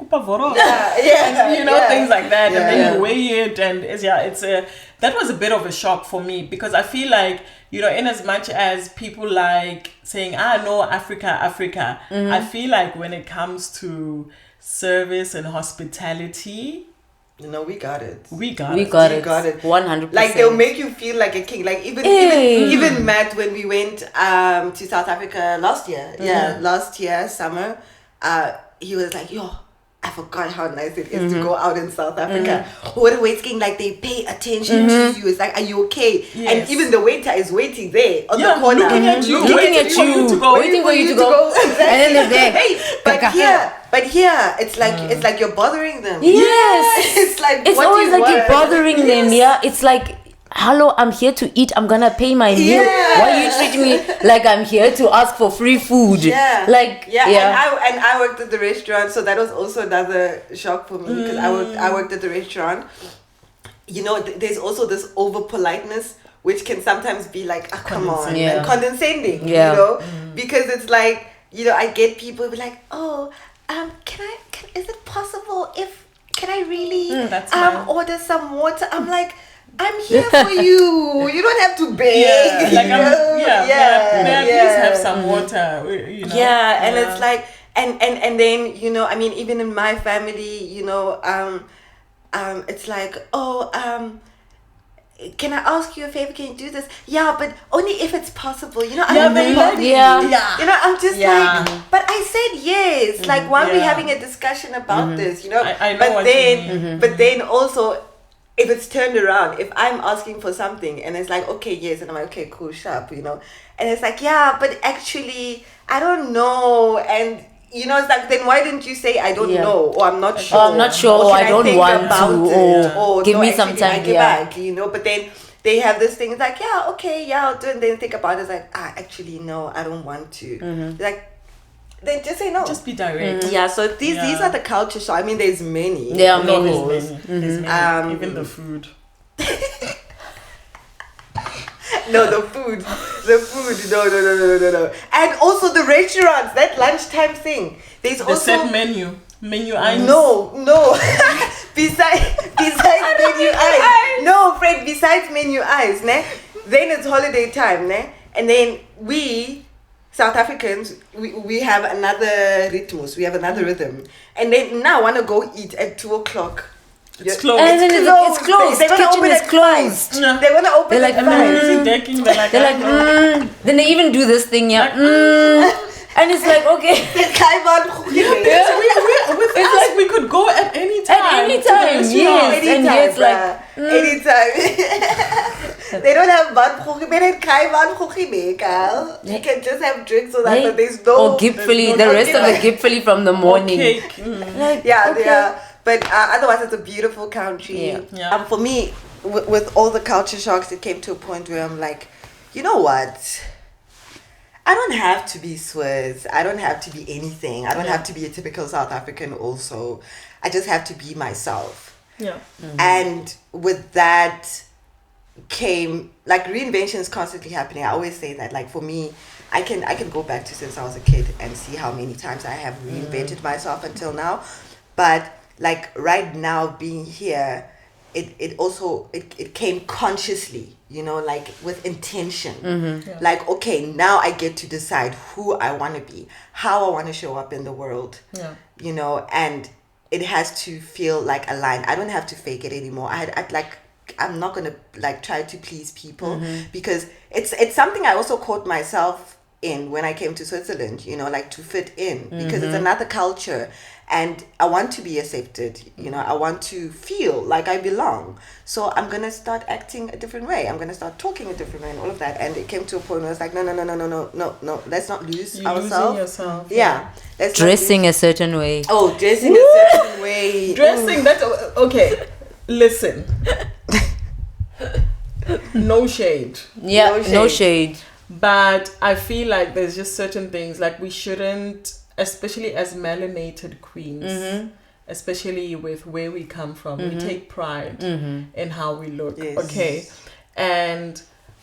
like that, and then you weigh it, and that was a bit of a shock for me, because I feel like, in as much as people like saying, no, Africa, I feel like when it comes to service and hospitality, we got it. We got it. 100%. Like, they'll make you feel like a king. Like even Matt, when we went to South Africa last year summer, he was like, I forgot how nice it is to go out in South Africa. What a waiting, like they pay attention to you. It's like, are you okay? Yes. And even the waiter is waiting there on the corner, looking at you, waiting for you to go. Exactly. And then they're there. But here, it's like you're bothering them. Yes. It's like, it's always like you're bothering them. Yeah, it's like, hello, I'm here to eat. I'm gonna pay my meal. Why are you treating me like I'm here to ask for free food? Yeah. And I worked at the restaurant, so that was also another shock for me, because I worked at the restaurant. There's also this over politeness, which can sometimes be like, come on, and condescending. Because it's like, I get people be like, oh, is it possible can I really order some water? I'm like, I'm here for you. You don't have to beg. Please have some water. And it's like, and then, you know, I mean, even in my family, you know, it's like, can I ask you a favor? Can you do this? Yeah, but only if it's possible. You know, I don't know. Yeah. You know, I'm just like, but I said yes. Like, why are we having a discussion about this? You know, I know but what then, you mean. but then also, if it's turned around, if I'm asking for something and it's like, okay, yes, and I'm like, okay, cool, sharp, you know, and it's like, yeah, but actually, I don't know, and you know, it's like, then why didn't you say I don't know, or I'm not sure, I'm not sure, or can I don't think want about to, it, or give no, me actually, some time, I give back, you know, but then they have this thing, it's like, yeah, okay, yeah, I'll do it, and then think about it, it's like, actually, no, I don't want to. Like, then just say no. Just be direct. Yeah, so these are the culture shock. I mean, there's many. There are No, many. there's many. There's many. Even the food. No, the food. No. And also the restaurants, that lunchtime thing. There's The also set menu items. No. besides menu eyes. No, Fred, besides menu eyes, ne? Then it's holiday time, ne? And then we South Africans, we have another rhythmus, we have another rhythm. And then now want to go eat at 2:00. It's closed. And then it's closed. They're gonna Kitchen open is at closed. 5. They're gonna open They're like, at And then 5. music decking, they're like, Then they even do this thing, yeah. And it's like, okay. It's with us, like we could go at any time. At any time, yes. And it's like, anytime. They don't have bad khogi, they don't cry bad khogi, girl. You can just have drinks so that but there's no. Or gipfully, the rest of the gipfully from the morning. Cake. Like, Yeah, okay. yeah. But otherwise, it's a beautiful country. Yeah. For me, with all the culture shocks, it came to a point where I'm like, you know what? I don't have to be Swiss. I don't have to be anything. I don't have to be a typical South African also. I just have to be myself. Yeah. And with that came, like, reinvention is constantly happening. I always say that, like, for me, I can go back to since I was a kid and see how many times I have reinvented myself until now. But like right now being here, it also came consciously, you know, like with intention. Like, okay, now I get to decide who I want to be, how I want to show up in the world, you know, and it has to feel like aligned. I don't have to fake it anymore. I'm not gonna like try to please people because it's something I also caught myself in when I came to Switzerland, you know, like to fit in because it's another culture and I want to be accepted, you know, I want to feel like I belong. So I'm gonna start acting a different way. I'm gonna start talking a different way and all of that. And it came to a point where it's like, no, let's not lose You're ourselves. losing yourself. Yeah. Let's not Dressing a certain way. Oh, dressing a certain way. Dressing, that's okay. Listen. No shade. Yeah, no shade. But I feel like there's just certain things like we shouldn't, especially as melanated queens, especially with where we come from, we take pride in how we look. Yes. Okay.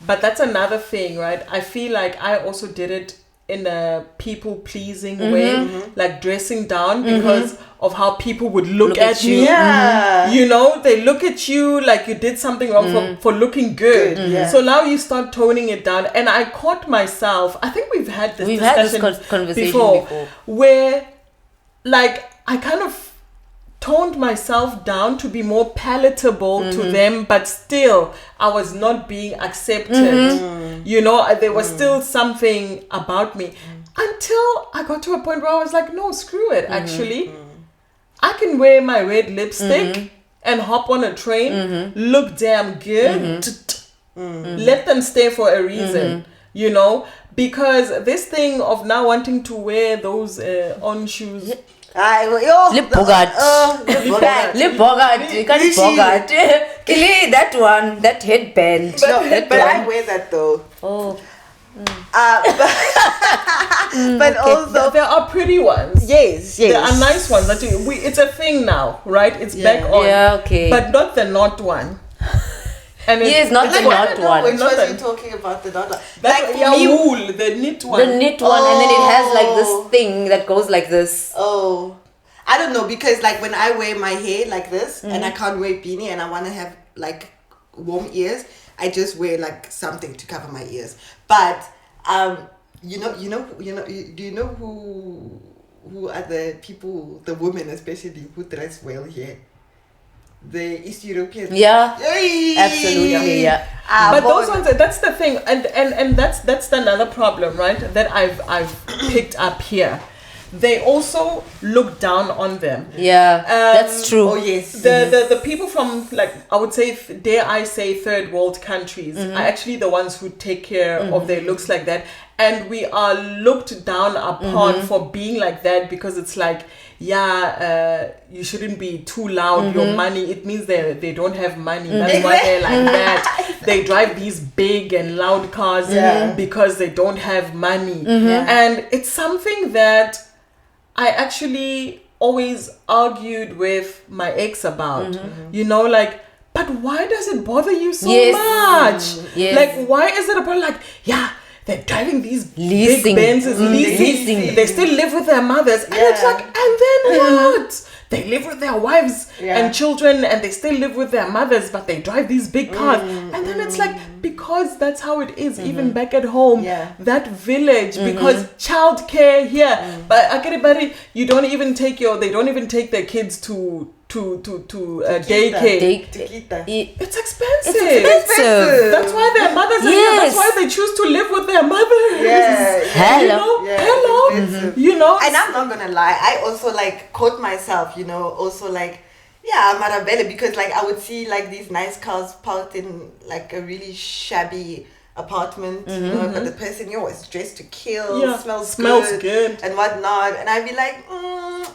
But that's another thing, right? I feel like I also did it in a people pleasing way, like dressing down because of how people would look at you. Yeah. You know, they look at you like you did something wrong for looking good. Yeah. So now you start toning it down. And I caught myself, I think we've had this conversation before where like I kind of toned myself down to be more palatable to them, but still I was not being accepted. You know, there was still something about me until I got to a point where I was like, no, screw it. Actually, I can wear my red lipstick and hop on a train, look damn good. Let them stay for a reason, you know, because this thing of now wanting to wear those on shoes. Lip Bogart. Lip Bogart. You can't Bogart. Kili, that one, that headband. But I wear that though. Oh. But also There are pretty ones. yes. There are nice ones. That it's a thing now, right? It's back on. Yeah, okay. But not the not one. And Yes, not the not one. Which Not was the- you talking about? The not one. Like Like for yeah, me, wool, the knit one. The knit one, and then it has like this thing that goes like this. oh, I don't know because like when I wear my hair like this and I can't wear beanie and I want to have like warm ears, I just wear like something to cover my ears. But do you know who who are the people, the women especially, who dress well here? The East Europeans. Yeah. Yay! Absolutely, yeah. But those ones, that's the thing, and that's another problem, right? That I've picked up here. They also look down on them. Yeah, that's true. Oh yes. The people from, like, I would say, dare I say, third world countries are actually the ones who take care of their looks like that, and we are looked down upon for being like that, because it's like, you shouldn't be too loud. Your money, it means they don't have money. That's why they're like that. They drive these big and loud cars because they don't have money. And it's something that I actually always argued with my ex about. You know, like, but why does it bother you so much? Yes. Like, why is it about, like, they're driving these Leasing. big Benzes, leasing. They still live with their mothers. And it's like, and then what? They live with their wives and children, and they still live with their mothers, but they drive these big cars. And then it's like, because that's how it is, even back at home, that village, because childcare here. But everybody, they don't even take their kids to daycare. It's expensive. That's why their mothers are here. That's why they choose to live with their mothers. Hello. You know. And I'm not gonna lie, I also like caught myself, you know, also like, Marabelle, because like I would see like these nice cars parked in like a really shabby apartment, you know, but the person is dressed to kill, smells good and whatnot, and I'd be like,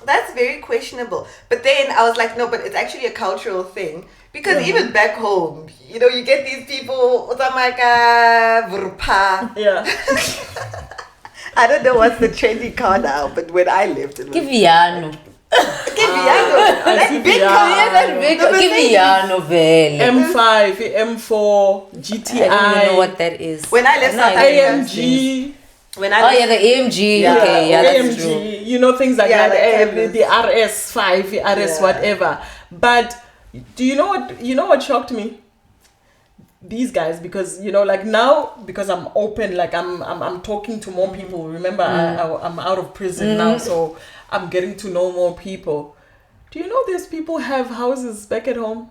that's very questionable. But then I was like, no, but it's actually a cultural thing, because even back home, you know, you get these people, I don't know what's the trendy car now, but when I lived in Kiviano. That big car. Kiviano vele. M5, M4, GTI. I don't even know what that is. When I left South Africa, AMG. The AMG. Okay, that's true. AMG, you know, things like that. The RS5, the RS whatever. But do you know what shocked me? These guys, because you know, like now, because I'm open, like I'm talking to more people. Remember, I'm out of prison now, so I'm getting to know more people. Do you know these people have houses back at home?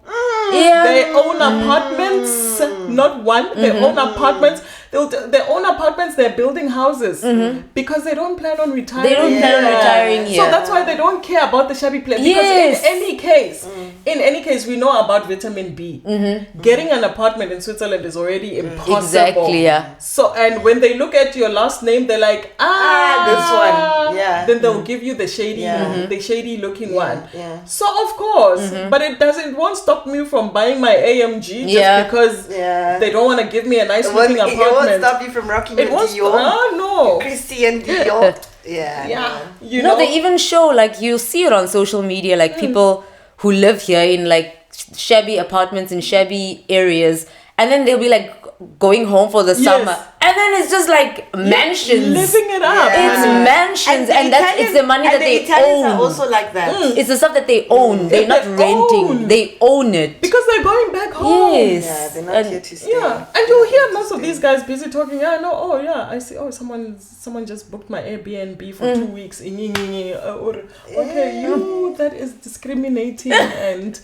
They own apartments, not one. They own apartments. They own apartments. They're building houses because they don't plan on retiring. They don't plan on retiring here. So that's why they don't care about the shabby place. Because in any case, we know about vitamin B. Getting an apartment in Switzerland is already impossible. Exactly. Yeah. So, and when they look at your last name, they're like, this one. Yeah. Then they'll give you the shady looking one. So of course, but it won't stop me from buying my AMG just because they don't want to give me a nice looking apartment. It won't stop you from rocking your Dior. No. Christian Dior. You know, they even show, like, you see it on social media, like people who live here in like shabby apartments in shabby areas, and then they'll be like going home for the summer, and then it's just like mansions, living it up. It's mansions, and it's the money that they Italians own. are also like that. It's the stuff that they own. They're not renting. They own it because they're going back home. Yes, they're not here to stay. And you'll hear most of these guys busy talking. I see. Oh, someone just booked my Airbnb for 2 weeks. That is discriminating and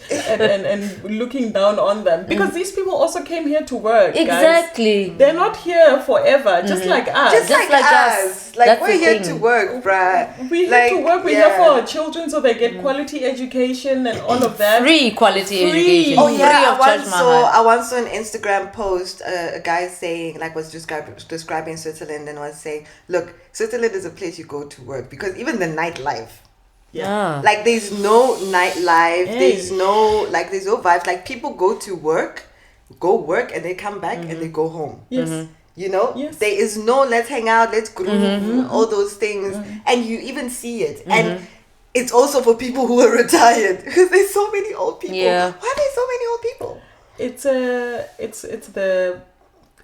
looking down on them, because these people also came here to work. Exactly. Guys. They're not here forever, just like us. Just like us. Like, we're here to work, bruh. We're here to work. We're here for our children so they get quality education and all of that. Free quality education. Oh yeah, I I once saw an Instagram post, a guy saying, like, was describing Switzerland and was saying, look, Switzerland is a place you go to work, because even the nightlife. Like, there's no nightlife. There's no vibes. Like, people go work and they come back and they go home. You know, there is no let's hang out, let's groove, all those things, and you even see it. And it's also for people who are retired, because there's so many old people. Why are there so many old people?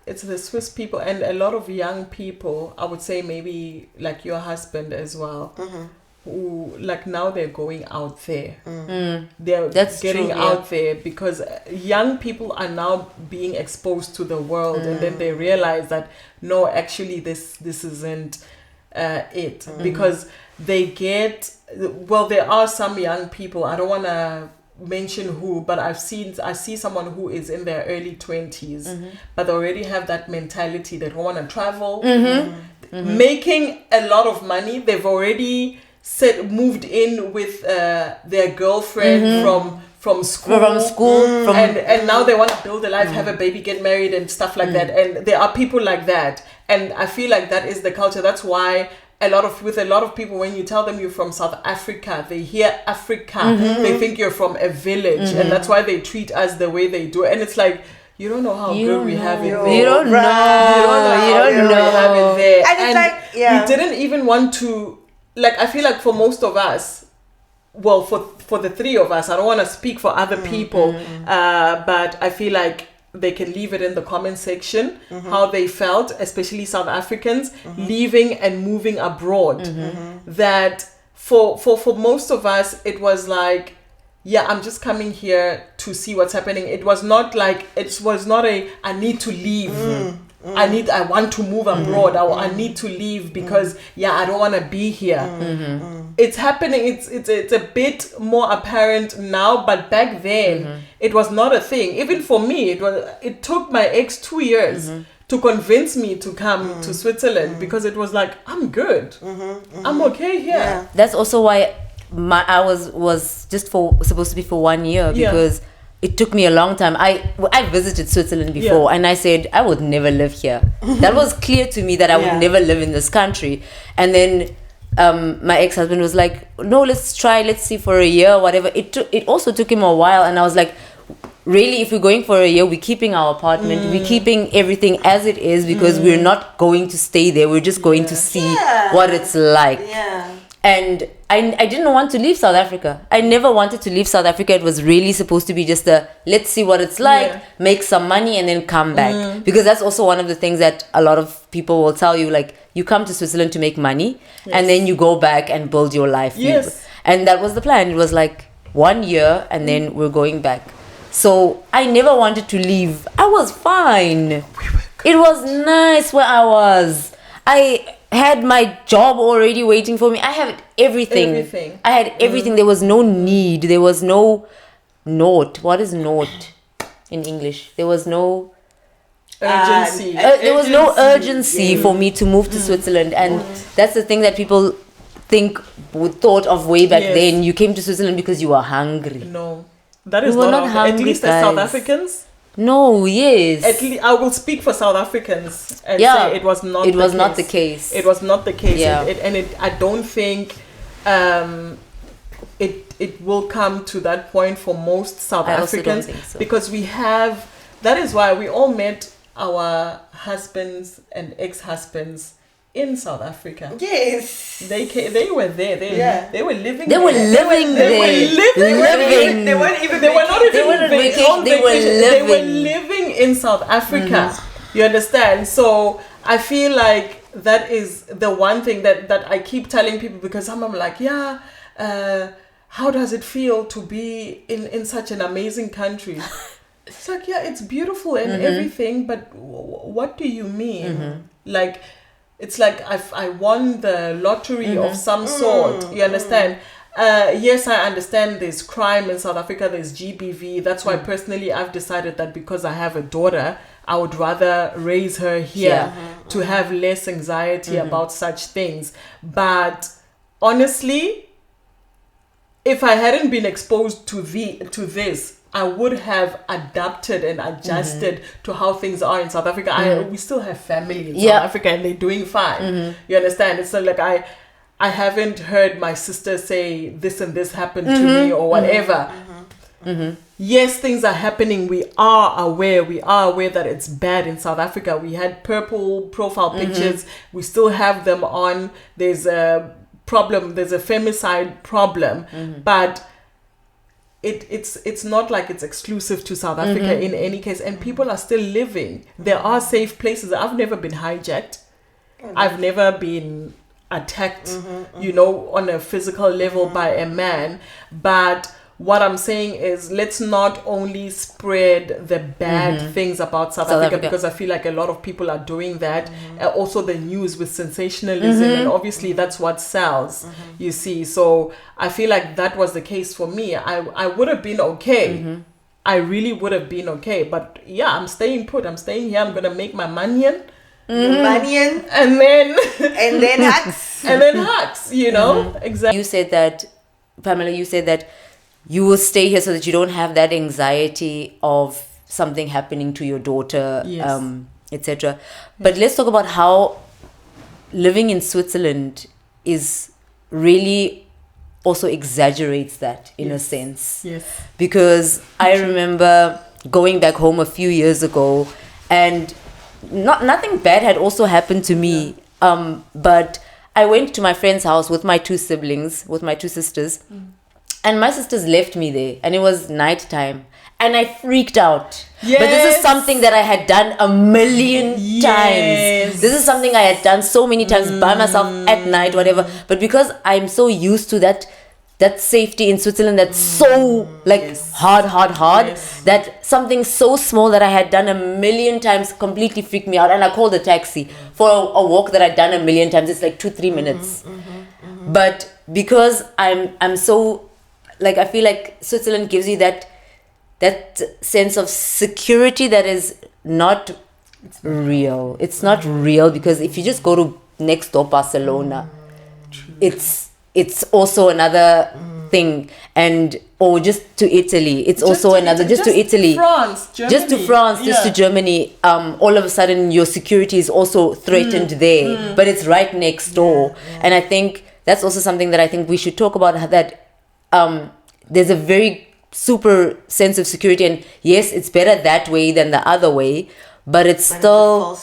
It's the Swiss people and a lot of young people. I would say maybe like your husband as well. Who, like, now they're going out there. They're getting out there because young people are now being exposed to the world, and then they realize that no, actually this isn't it, because they get, well, there are some young people, I don't want to mention who, but I see someone who is in their early 20s, but they already have that mentality. They don't want to travel, making a lot of money. They've already moved in with their girlfriend from school, and now they want to build a life, have a baby, get married and stuff like that. And there are people like that, and I feel like that is the culture. That's why a lot of people, when you tell them you're from South Africa, they hear Africa, they think you're from a village, and that's why they treat us the way they do. And it's like, you don't know how good we have it there. You don't know. We have it there. And it's like, we didn't even want to, like, I feel like for most of us, well, for the three of us, I don't want to speak for other people, but I feel like they can leave it in the comment section how they felt, especially South Africans leaving and moving abroad. That for most of us, it was like, yeah, I'm just coming here to see what's happening. It was not like, I need to leave. I want to move abroad. I need to leave because I don't want to be here. It's happening. It's a bit more apparent now, but back then it was not a thing. Even for me, it took my ex 2 years to convince me to come to Switzerland because it was like, I'm good. I'm okay here. Yeah. That's also why I was just supposed to be for 1 year because it took me a long time. I visited Switzerland before and I said I would never live here. That was clear to me that I would never live in this country. And then my ex-husband was like, no, let's see for a year, whatever. It also took him a while, and I was like, really, if we're going for a year, we're keeping our apartment, we're keeping everything as it is because we're not going to stay there. We're just going to see what it's like. Yeah. And I didn't want to leave South Africa. I never wanted to leave South Africa. It was really supposed to be just let's see what it's like, make some money and then come back. Because that's also one of the things that a lot of people will tell you, like, you come to Switzerland to make money and then you go back and build your life. Yes. And that was the plan. It was like 1 year and then we're going back. So I never wanted to leave. I was fine. It was nice where I was. I had my job already waiting for me. I had everything. I had everything. There was no need. There was no note. What is note in English? There was no urgency. There was no urgency for me to move to Switzerland, and that's the thing that people thought of way back then. You came to Switzerland because you were hungry. No, that is we were not hungry, at least as South Africans. No, yes. At least I will speak for South Africans and say it was not. It was not the case. It was not the case. Yeah. I don't think it will come to that point for most South Africans, don't think so. because we have. That is why we all met our husbands and ex-husbands in South Africa. Yes. They were there. They were living. They were living there. They weren't even. They were not even on vacation. on They were vacation. They were living. living in South Africa. You understand? So I feel like that is the one thing that I keep telling people, because I'm like, how does it feel to be in such an amazing country? It's like, it's beautiful and everything, but what do you mean? Like, it's like I won the lottery of some sort. You understand? Yes, I understand there's crime in South Africa, there's GBV. That's why personally I've decided that because I have a daughter, I would rather raise her here to have less anxiety about such things. But honestly, if I hadn't been exposed to this, I would have adapted and adjusted to how things are in South Africa. We still have family in South Africa and they're doing fine. You understand? It's not like I haven't heard my sister say this and this happened to me or whatever. Yes, things are happening. We are aware that it's bad in South Africa. We had purple profile pictures. We still have them on. There's a problem. There's a femicide problem. But it's not like it's exclusive to South Africa in any case, and people are still living. There are safe places. I've never been hijacked. I've never been attacked, on a physical level by a man. But what I'm saying is, let's not only spread the bad things about South Africa, because I feel like a lot of people are doing that. Also the news with sensationalism, and obviously that's what sells, you see. So I feel like that was the case for me. I would have been okay. I really would have been okay. But yeah, I'm staying put. I'm staying here. I'm going to make my money. Manian. And then Hacks. and then hacks, you know. Exactly. You said that, Pamela, you will stay here so that you don't have that anxiety of something happening to your daughter, etc. But let's talk about how living in Switzerland is really also exaggerates that in a sense. Yes. Because I remember going back home a few years ago, and nothing bad had also happened to me. But I went to my friend's house with my two siblings, with my two sisters. And my sisters left me there, and it was nighttime, and I freaked out. But this is something that I had done a million times. This is something I had done so many times by myself at night, whatever. But because I'm so used to that safety in Switzerland, that's so hard, that something so small that I had done a million times completely freaked me out. And I called a taxi for a walk that I'd done a million times. It's like 2-3 minutes. But because I'm so, like, I feel like Switzerland gives you that sense of security that is not real. It's not real, because if you just go to next door Barcelona, it's also another thing, or just to Italy, it's also another. Just to Italy, France, Germany. Just to France, just to Germany. All of a sudden, your security is also threatened there, but it's right next door, and I think that's also something that I think we should talk about. That there's a very super sense of security, and yes, it's better that way than the other way, but it's a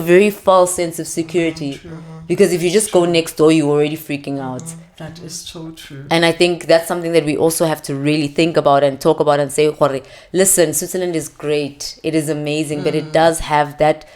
very false sense of security, because if you just go next door, you're already freaking out. That is so true. And I think that's something that we also have to really think about and talk about and say, listen, Switzerland is great, it is amazing, but it does have that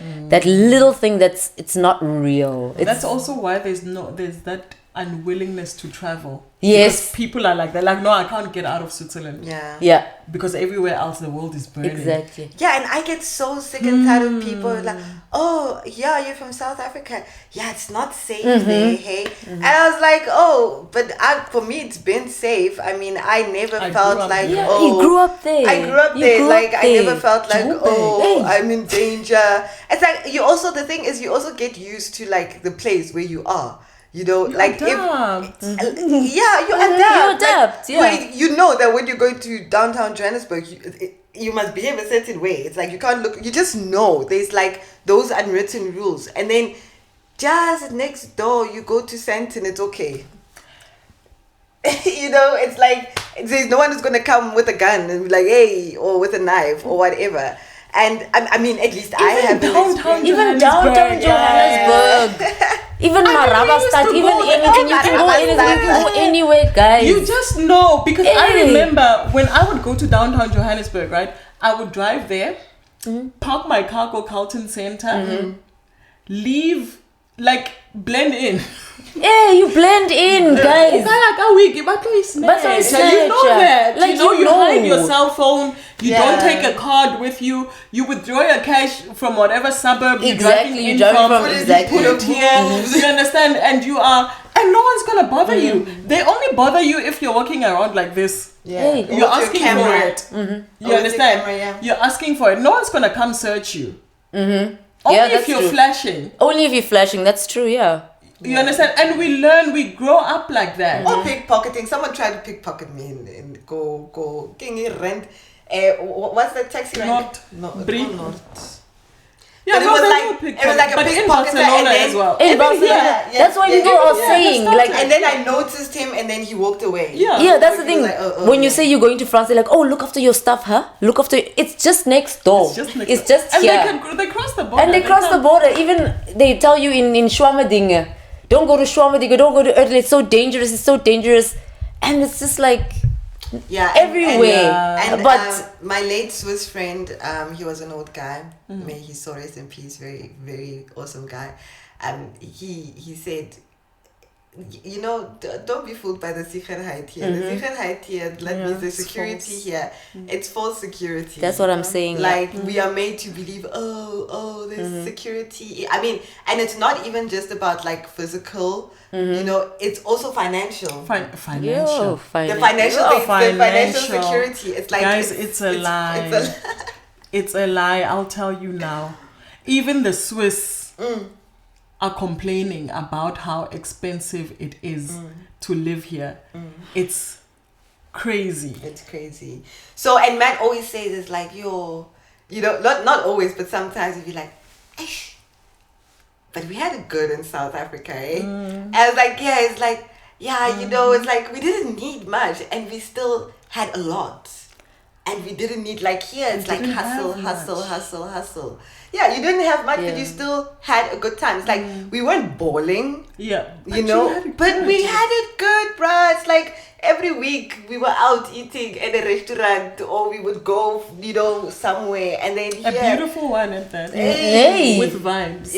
little thing it's not real. That's also why there's that unwillingness to travel. Yes. Because people are like, they're like, no, I can't get out of Switzerland. Yeah. Because everywhere else the world is burning. Exactly. Yeah, and I get so sick and tired of people like, oh, yeah, you're from South Africa. Yeah, it's not safe there, hey? And I was like, oh, but for me, it's been safe. I mean, I never felt like, you grew up there. I grew up there. Like, I never felt like, I'm in danger. It's like, the thing is, you also get used to, like, the place where you are. You know, you like adapt. You adapt. Like, you know that when you're going to downtown Johannesburg, you must behave a certain way. It's like you can't look. You just know there's like those unwritten rules, and then just next door you go to Sandton, it's okay. You know, it's like there's no one who's gonna come with a gun and be like, hey, or with a knife or whatever. And I mean, at least I have downtown Johannesburg. Even Marabastad, even anything, you can go anywhere, guys. You just know, because I remember when I would go to downtown Johannesburg, right? I would drive there, park my car, go Carlton Center, leave, like blend in. Yeah, you blend in, guys. But you know that. Like, you hide your cell phone. You don't take a card with you. You withdraw your cash from whatever suburb you're driving in from. Exactly. You put it here. You understand? And no one's gonna bother you. They only bother you if you're walking around like this. Yeah. You're asking for it. You understand? You're asking for it. No one's gonna come search you. Only if you're flashing. Only if you're flashing. That's true. Yeah. You understand? And we grow up like that. Or pickpocketing. Someone tried to pickpocket me and go rent. What's the taxi rank? Not. Yeah, it was like a pickpocket as well. In Barcelona, that's why people are saying like. And then I noticed him, and then he walked away. Yeah, that's the thing. When you say you're going to France, they're like, "Oh, look after your stuff, huh? Look after." It's just next door. It's just here. And they cross the border. And they cross the border. Even they tell you in Schwammerdinge, don't go to Schwammerdinge, don't go to Erdl. It's so dangerous. It's so dangerous, and it's just like. Yeah, everywhere. But my late Swiss friend, he was an old guy. May his soul rest in peace. Very, very awesome guy. He said you know, don't be fooled by the sicherheit here. The sicherheit here, that means the security false. here. It's false security. That's what I'm saying. Like, we are made to believe, there's security. I mean, and it's not even just about like physical, you know, it's also financial. Financial. The financial Financial. security. It's like, Guys, it's a lie. It's a lie. I'll tell you now. Even the Swiss are complaining about how expensive it is to live here. It's crazy. It's crazy. So, and Matt always says it's like, you know, not always, but sometimes you'd be like, Eish, but we had it good in South Africa, eh? And I was like, yeah, it's like, yeah, you know, it's like we didn't need much and we still had a lot. And we didn't need, like, here, it's like hustle. Yeah, you didn't have much, but you still had a good time. It's like, we weren't balling, Yeah. you know, but we had it good, bruh. It's like, every week we were out eating at a restaurant or we would go, you know, somewhere. And then A here, beautiful one at that. Hey. With vibes.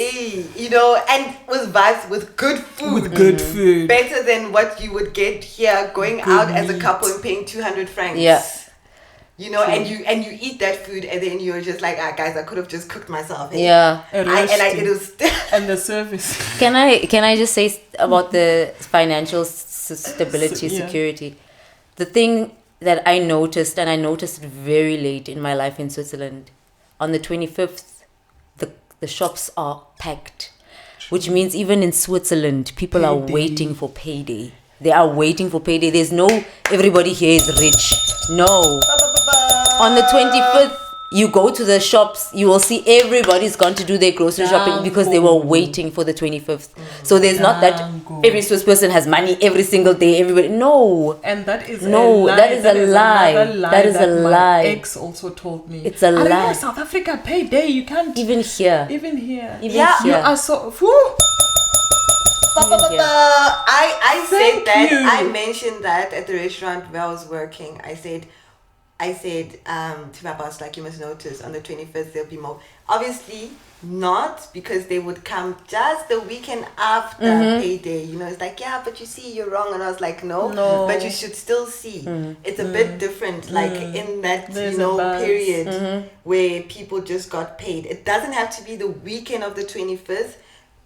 you know, and with vibes, with good food. With good food. Better than what you would get here going Good out as a meat. couple and paying 200 francs. Yeah. You know, and you eat that food and then you're just like, guys, I could have just cooked myself. Yeah. A It roasting. was And the service. Can I just say about the financial stability, Yeah. security? The thing that I noticed, and I noticed it very late in my life in Switzerland, on the 25th, the shops are packed, which means even in Switzerland, people are Payday. waiting for payday. They are waiting for payday. There's no everybody here is rich. No. On the 25th, you go to the shops, you will see everybody's gone to do their grocery shopping because they were waiting for the 25th. So there's not that Dango. every Swiss person has money every single day. Everybody, no. And that is No, a lie. that is a lie. another lie. That is a my lie. ex also told me. It's a I don't know, lie. South Africa payday. You can't Even here. even here. Even Yeah. You here. are so. Whew. I said Thank that. you. I mentioned that at the restaurant where I was working. I said to my boss, like, you must notice on the 25th there'll be more. Obviously not, because they would come just the weekend after payday. You know, it's like, yeah, but you see, you're wrong. And I was like, no. But you should still see. It's a bit different, like in that, There's you know, a buzz. period where people just got paid. It doesn't have to be the weekend of the 25th.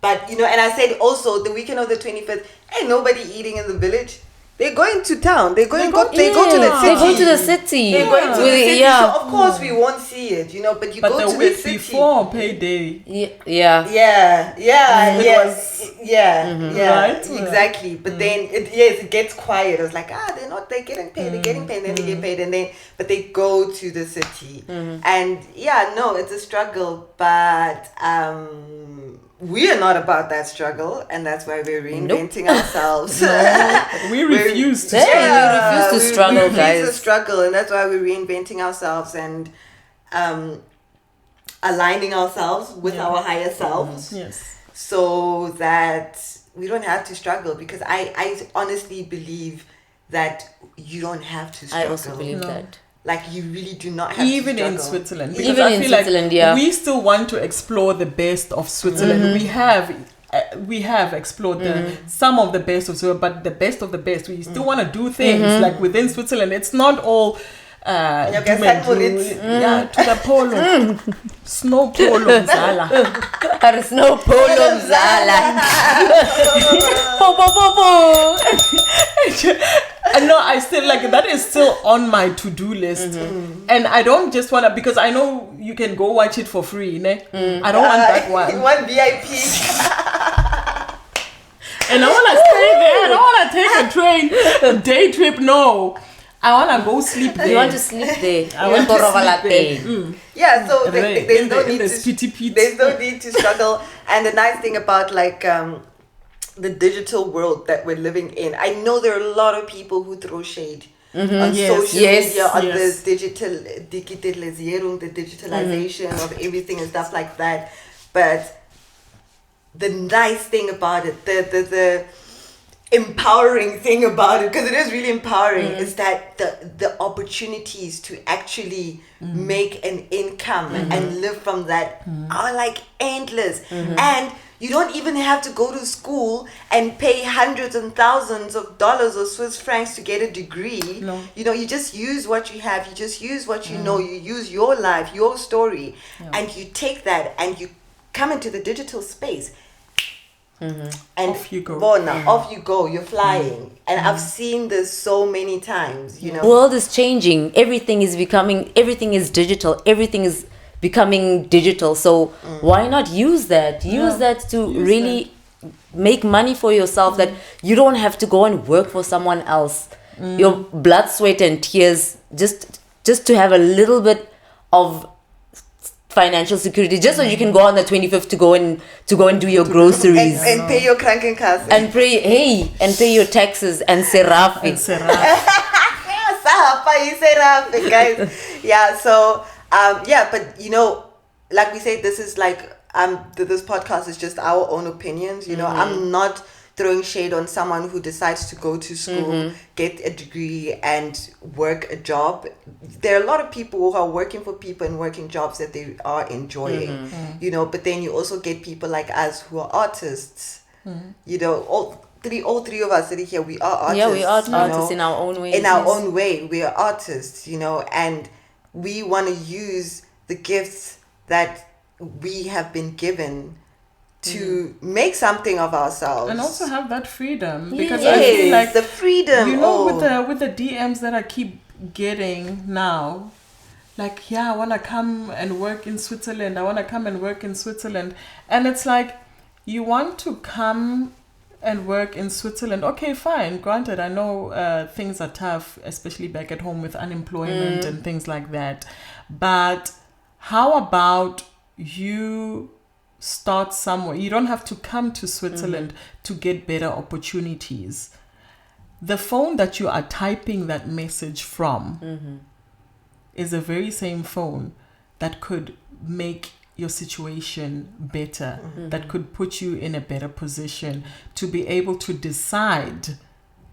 But, you know, and I said also the weekend of the 25th, ain't nobody eating in the village. They're going to town. They go to the city. They go to the city. They're going to the city. Yeah. So of course we won't see it, you know, but you But go the to the week city. before payday. Yeah. Right? Exactly. But then it gets quiet. I was like, they're getting paid, then they get paid, and then but they go to the city. And it's a struggle, but we are not about that struggle, and that's why we're reinventing ourselves. We refuse to. Yeah, we refuse to struggle, we refuse guys. to struggle, and that's why we're reinventing ourselves and aligning ourselves with our higher selves. Yes. So that we don't have to struggle, because I honestly believe that you don't have to struggle. I also believe that. Like, you really do not have Even to struggle. in Switzerland. Because Even I in feel Switzerland, like yeah. we still want to explore the best of Switzerland. We have explored some of the best of Switzerland, but the best of the best, we still want to do things like within Switzerland. It's not all doom and gloom. Yeah, to the polo. Snow polo Zala. There is no polo Zala. Po, po, po, po. No, I still like that is still on my to-do list. And I don't just want to, because I know you can go watch it for free, ne? I don't want that one. One VIP. And I want to stay there. I don't want to take a train, a day trip. No, I want to go sleep there. You want to sleep there. I want to sleep there. Yeah, so Right. there's In no the need to spitty pit. there's no need to struggle. And the nice thing about the digital world that we're living in, I know there are a lot of people who throw shade on Yes. social Yes. media, on Yes. the digitalisering, the digitalization of everything and stuff like that. But the nice thing about it, the empowering thing about it, because it is really empowering, is that the opportunities to actually make an income and live from that are like endless. And You don't even have to go to school and pay hundreds and thousands of dollars or Swiss francs to get a degree. No. You know, you just use what you have. You just use what you know. You use your life, your story, and you take that and you come into the digital space. And off you go. Off you go. You're flying. And I've seen this so many times, you know. The world is changing. Everything is digital. Everything is becoming digital. So why not use that? Use that to really make money for yourself, that you don't have to go and work for someone else. Your blood, sweat and tears, just to have a little bit of financial security, just so you can go on the 25th to go and do your groceries and pay your Krankenkasse and pay your taxes and Serafi. Guys. Yeah, so but you know, like we say, this is like this podcast is just our own opinions, you know. I'm not throwing shade on someone who decides to go to school, get a degree and work a job. There are a lot of people who are working for people and working jobs that they are enjoying, you know, but then you also get people like us who are artists, you know, all three of us sitting here, we are artists. Yeah, we are know, artists in our own way. In our own way, we are artists, you know, and we want to use the gifts that we have been given to make something of ourselves, and also have that freedom, because yes, I feel like the freedom, you know, with the DMs that I keep getting now, like, I want to come and work in Switzerland, and it's like, you want to come and work in Switzerland, okay, fine, granted, I know things are tough, especially back at home with unemployment and things like that, but how about you start somewhere? You don't have to come to Switzerland to get better opportunities. The phone that you are typing that message from is the very same phone that could make your situation better, that could put you in a better position to be able to decide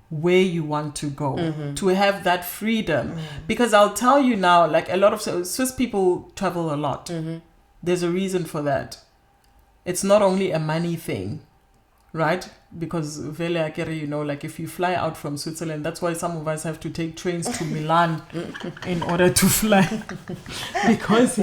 where you want to go, to have that freedom. Because I'll tell you now, like, a lot of Swiss people travel a lot. There's a reason for that. It's not only a money thing, right? Because you know, like, if you fly out from Switzerland, that's why some of us have to take trains to Milan in order to fly. Because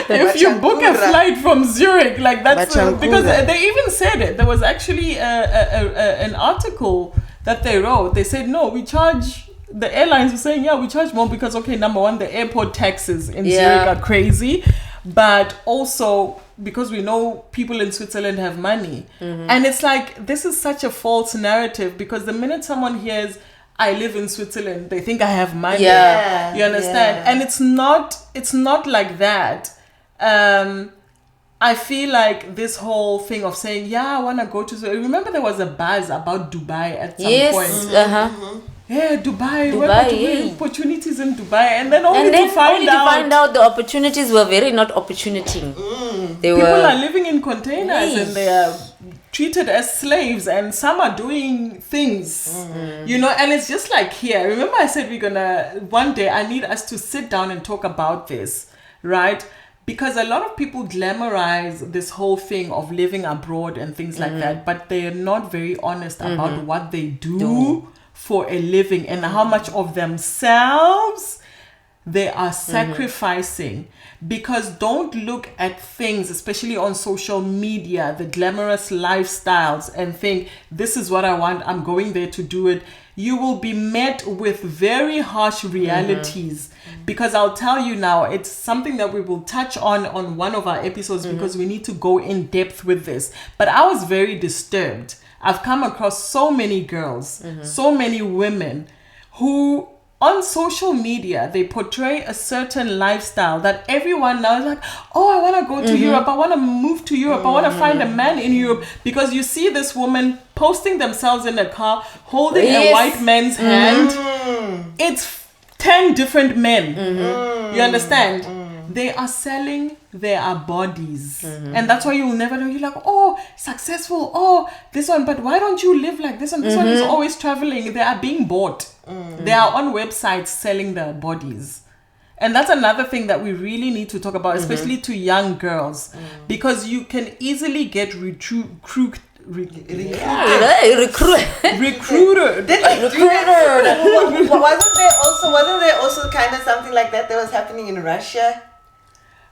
if you book a flight from Zurich, like, that's because they even said it. There was actually an article that they wrote. They said, no, we charge. The airlines were saying, we charge more because, okay, number one, the airport taxes in Zurich are crazy. But also because we know people in Switzerland have money. And it's like, this is such a false narrative, because the minute someone hears, I live in Switzerland, they think I have money. You understand? And it's not like that. I feel like this whole thing of saying, I want to go to... Remember there was a buzz about Dubai at some point. Yeah, Dubai, opportunities in Dubai, and then only to find out the opportunities were very not opportunity. People are living in containers and they are treated as slaves, and some are doing things, you know, and it's just like here. Remember I said one day I need us to sit down and talk about this, right? Because a lot of people glamorize this whole thing of living abroad and things like that, but they're not very honest about what they do for a living and how much of themselves they are sacrificing. Because don't look at things, especially on social media, the glamorous lifestyles, and think, this is what I want, I'm going there to do it. You will be met with very harsh realities. Because I'll tell you now, it's something that we will touch on one of our episodes, because we need to go in depth with this. But I was very disturbed. I've come across so many girls, so many women who on social media, they portray a certain lifestyle that everyone now is like, oh, I want to go to Europe. I want to move to Europe. I want to find a man in Europe. Because you see this woman posting themselves in a car, holding a white man's hand. It's 10 different men. You understand? They are selling their bodies. And that's why you'll never know. You're like, oh, successful. Oh, this one. But why don't you live like this one? This one is always traveling. They are being bought. They are on websites selling their bodies. And that's another thing that we really need to talk about, especially to young girls, because you can easily get recruited. Did they do that? Wasn't there also kind of something like that was happening in Russia?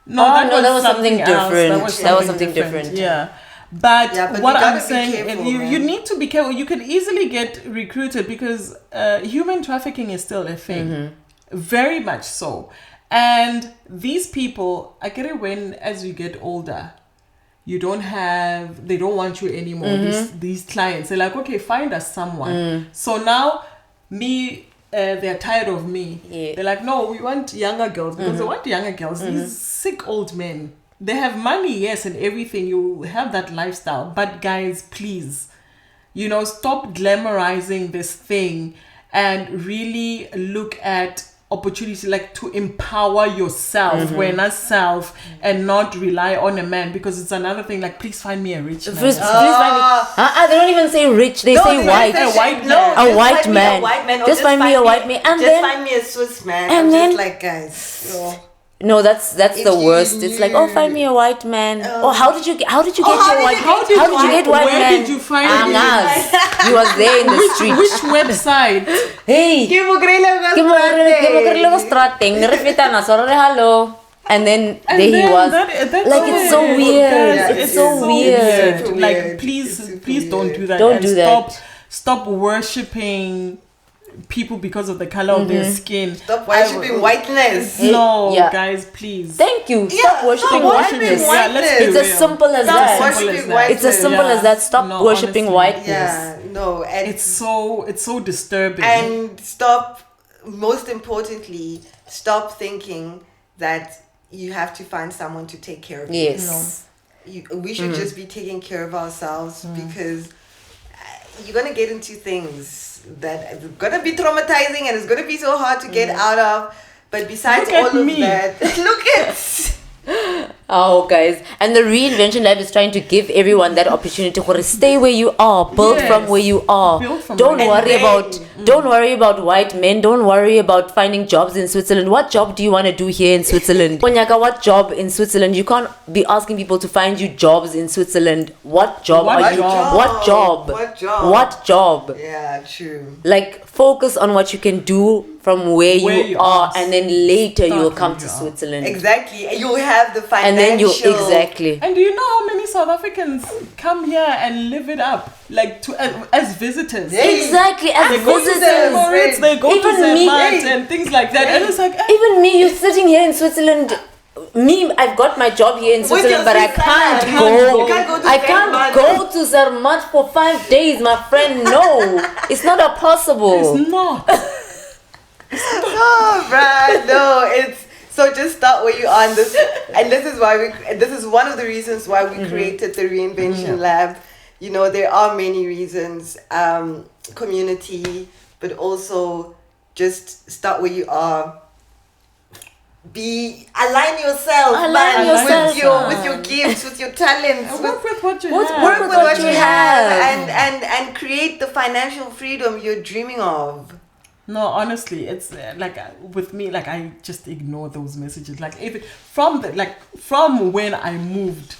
No, that was something different. Else. That was something different. Yeah. But what I'm saying, careful, you need to be careful. You can easily get recruited because human trafficking is still a thing. Very much so. And these people, I get it when as you get older, they don't want you anymore. These clients, they're like, okay, find us someone. So now they're tired of me. Yeah. They're like, no, we want younger girls because they want younger girls. These sick old men. They have money, yes, and everything. You have that lifestyle. But guys, please, stop glamorizing this thing and really look at opportunity to empower yourself and not rely on a man, because it's another thing please find me a rich man. Please find me. They don't even say rich, they say white. A white man. Just find me a white man. And just find me a Swiss man. And then guys. No, that's the worst. It's like, find me a white man. How did you get your white man? How did you get white man? Where did you find him? He was there in the street. Which website? Hey. Hello. And then there he was. It's so weird. It's so weird. Please don't do that. Don't do that. Stop worshipping people because of the color of their skin. Stop worshipping whiteness. No, guys, please. Thank you. Stop worshipping whiteness. Yeah, let's be it's real. as simple as that. It's as simple as that. Stop worshipping whiteness. Yeah, no, and it's so disturbing. And most importantly, stop thinking that you have to find someone to take care of you. Yes. We should just be taking care of ourselves, because you're gonna get into things that is gonna be traumatizing and it's gonna be so hard to get out of. But besides all of that, look at. Oh, guys, and the Reinvention Lab is trying to give everyone that opportunity to stay where you are, build from where you are. Don't worry about white men. Don't worry about finding jobs in Switzerland. What job do you want to do here in Switzerland? Onyaka, what job in Switzerland? You can't be asking people to find you jobs in Switzerland. What job are you? What job? Yeah, true. Focus on what you can do from where you are, and then later you'll come to Switzerland. Exactly. And you'll have the financial. And then exactly. And do you know how many South Africans come here and live it up, as visitors? Exactly, as visitors. They go to Zermatt and things like that. And it's even me, you're sitting here in Switzerland. I've got my job here in Switzerland, but I can't go. I can't go to Zermatt for 5 days, my friend. No, it's not possible. It's not. Oh, bruh, no, it's so just start where you are. And this is one of the reasons why we created the Reinvention Lab. There are many reasons, community, but also just start where you are. Align yourself with your gifts, with your talents, work with what you have. Work with what you have, and create the financial freedom you're dreaming of. No, honestly, it's with me, I just ignore those messages. From when I moved,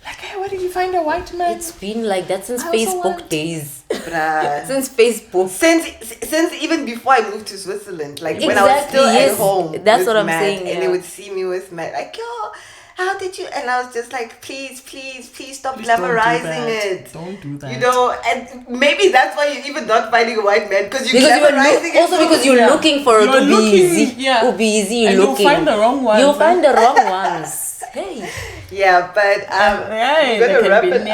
hey, where did you find a white man? It's been like that since Facebook days. Bruh. Since Facebook. Since even before I moved to Switzerland, when I was still at home. That's what I'm Matt, saying. And they would see me with Matt, yo, how did you? And I was just like, please stop glamorizing it. Don't do that. And maybe that's why you're even not finding a white man, because you're glamorizing it. Also because you're looking for it to be easy. Yeah. To be easy, you're looking. You'll find the wrong ones. You'll find the wrong ones. Hey. Yeah, but we're gonna wrap it up.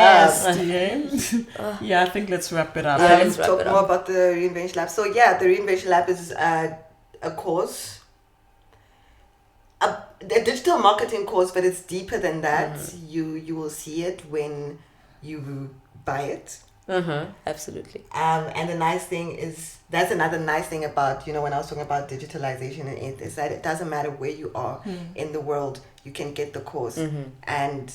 Yeah, I think let's wrap it up. Let's talk more about the Reinvention Lab. So the Reinvention Lab is a course, a digital marketing course, but it's deeper than that. You will see it when you buy it. Absolutely. And the nice thing is, that's another nice thing about, when I was talking about digitalization and it, is that it doesn't matter where you are in the world, you can get the course. And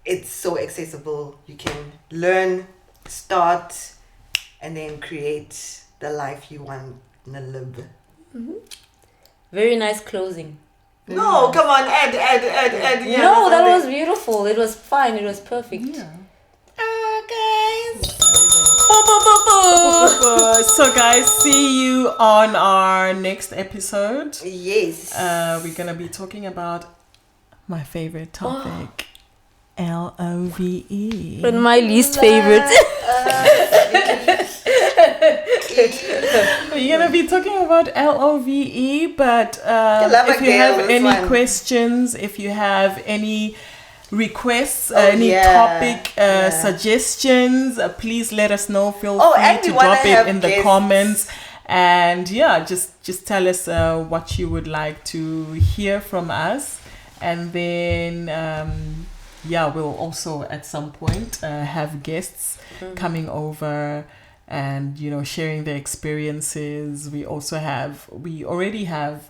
it's so accessible. You can learn, start, and then create the life you want to live. Very nice closing. No, come on, add. Yeah, No, that was beautiful. It was fine. It was perfect. Yeah. guys. So guys, see you on our next episode. Yes. We're gonna be talking about my favorite topic, LOVE. And my least favorite. We're gonna be talking about LOVE, but love if a you girl, have this any one. questions, if you have any requests, any topic suggestions, please let us know. Feel free to drop it in the comments, and just tell us what you would like to hear from us, and then we'll also at some point have guests coming over and sharing their experiences. We already have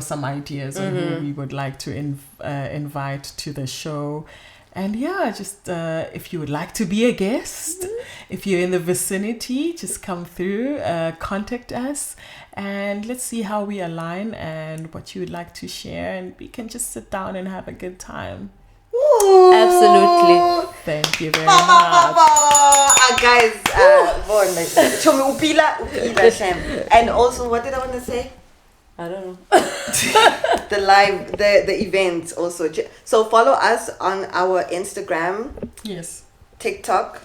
some ideas on who we would like to invite to the show. And just if you would like to be a guest, if you're in the vicinity, just come through, contact us, and let's see how we align and what you would like to share, and we can just sit down and have a good time. Ooh. Absolutely. Thank you very much. Guys, and also, what did I want to say? I don't know. The events also. So follow us on our Instagram, Yes. TikTok,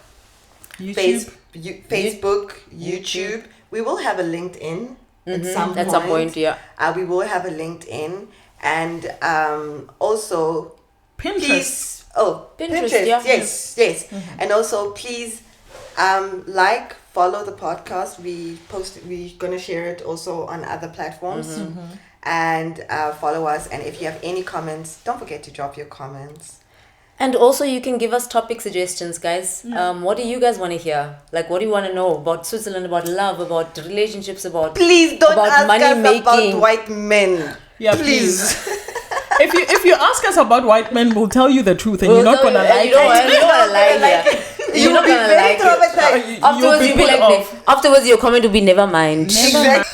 YouTube. Facebook, YouTube. We will have a LinkedIn at some point. Yeah. We will have a LinkedIn, and also Pinterest. please. Pinterest, yeah. Yes. And also please follow the podcast. We're gonna share it also on other platforms. And follow us, and if you have any comments, don't forget to drop your comments. And also you can give us topic suggestions, guys. What do you guys want to hear? Like, what do you want to know about Switzerland, about love, about relationships, about Please don't about ask money us making. about white men. Yeah, please. If you ask us about white men, we'll tell you the truth, and you're not gonna like You don't want to lie here. You're not You'll be gonna very like it. traumatized. Afterwards, You'll be you'll be put like, off. afterwards your comment will be never mind. Exactly.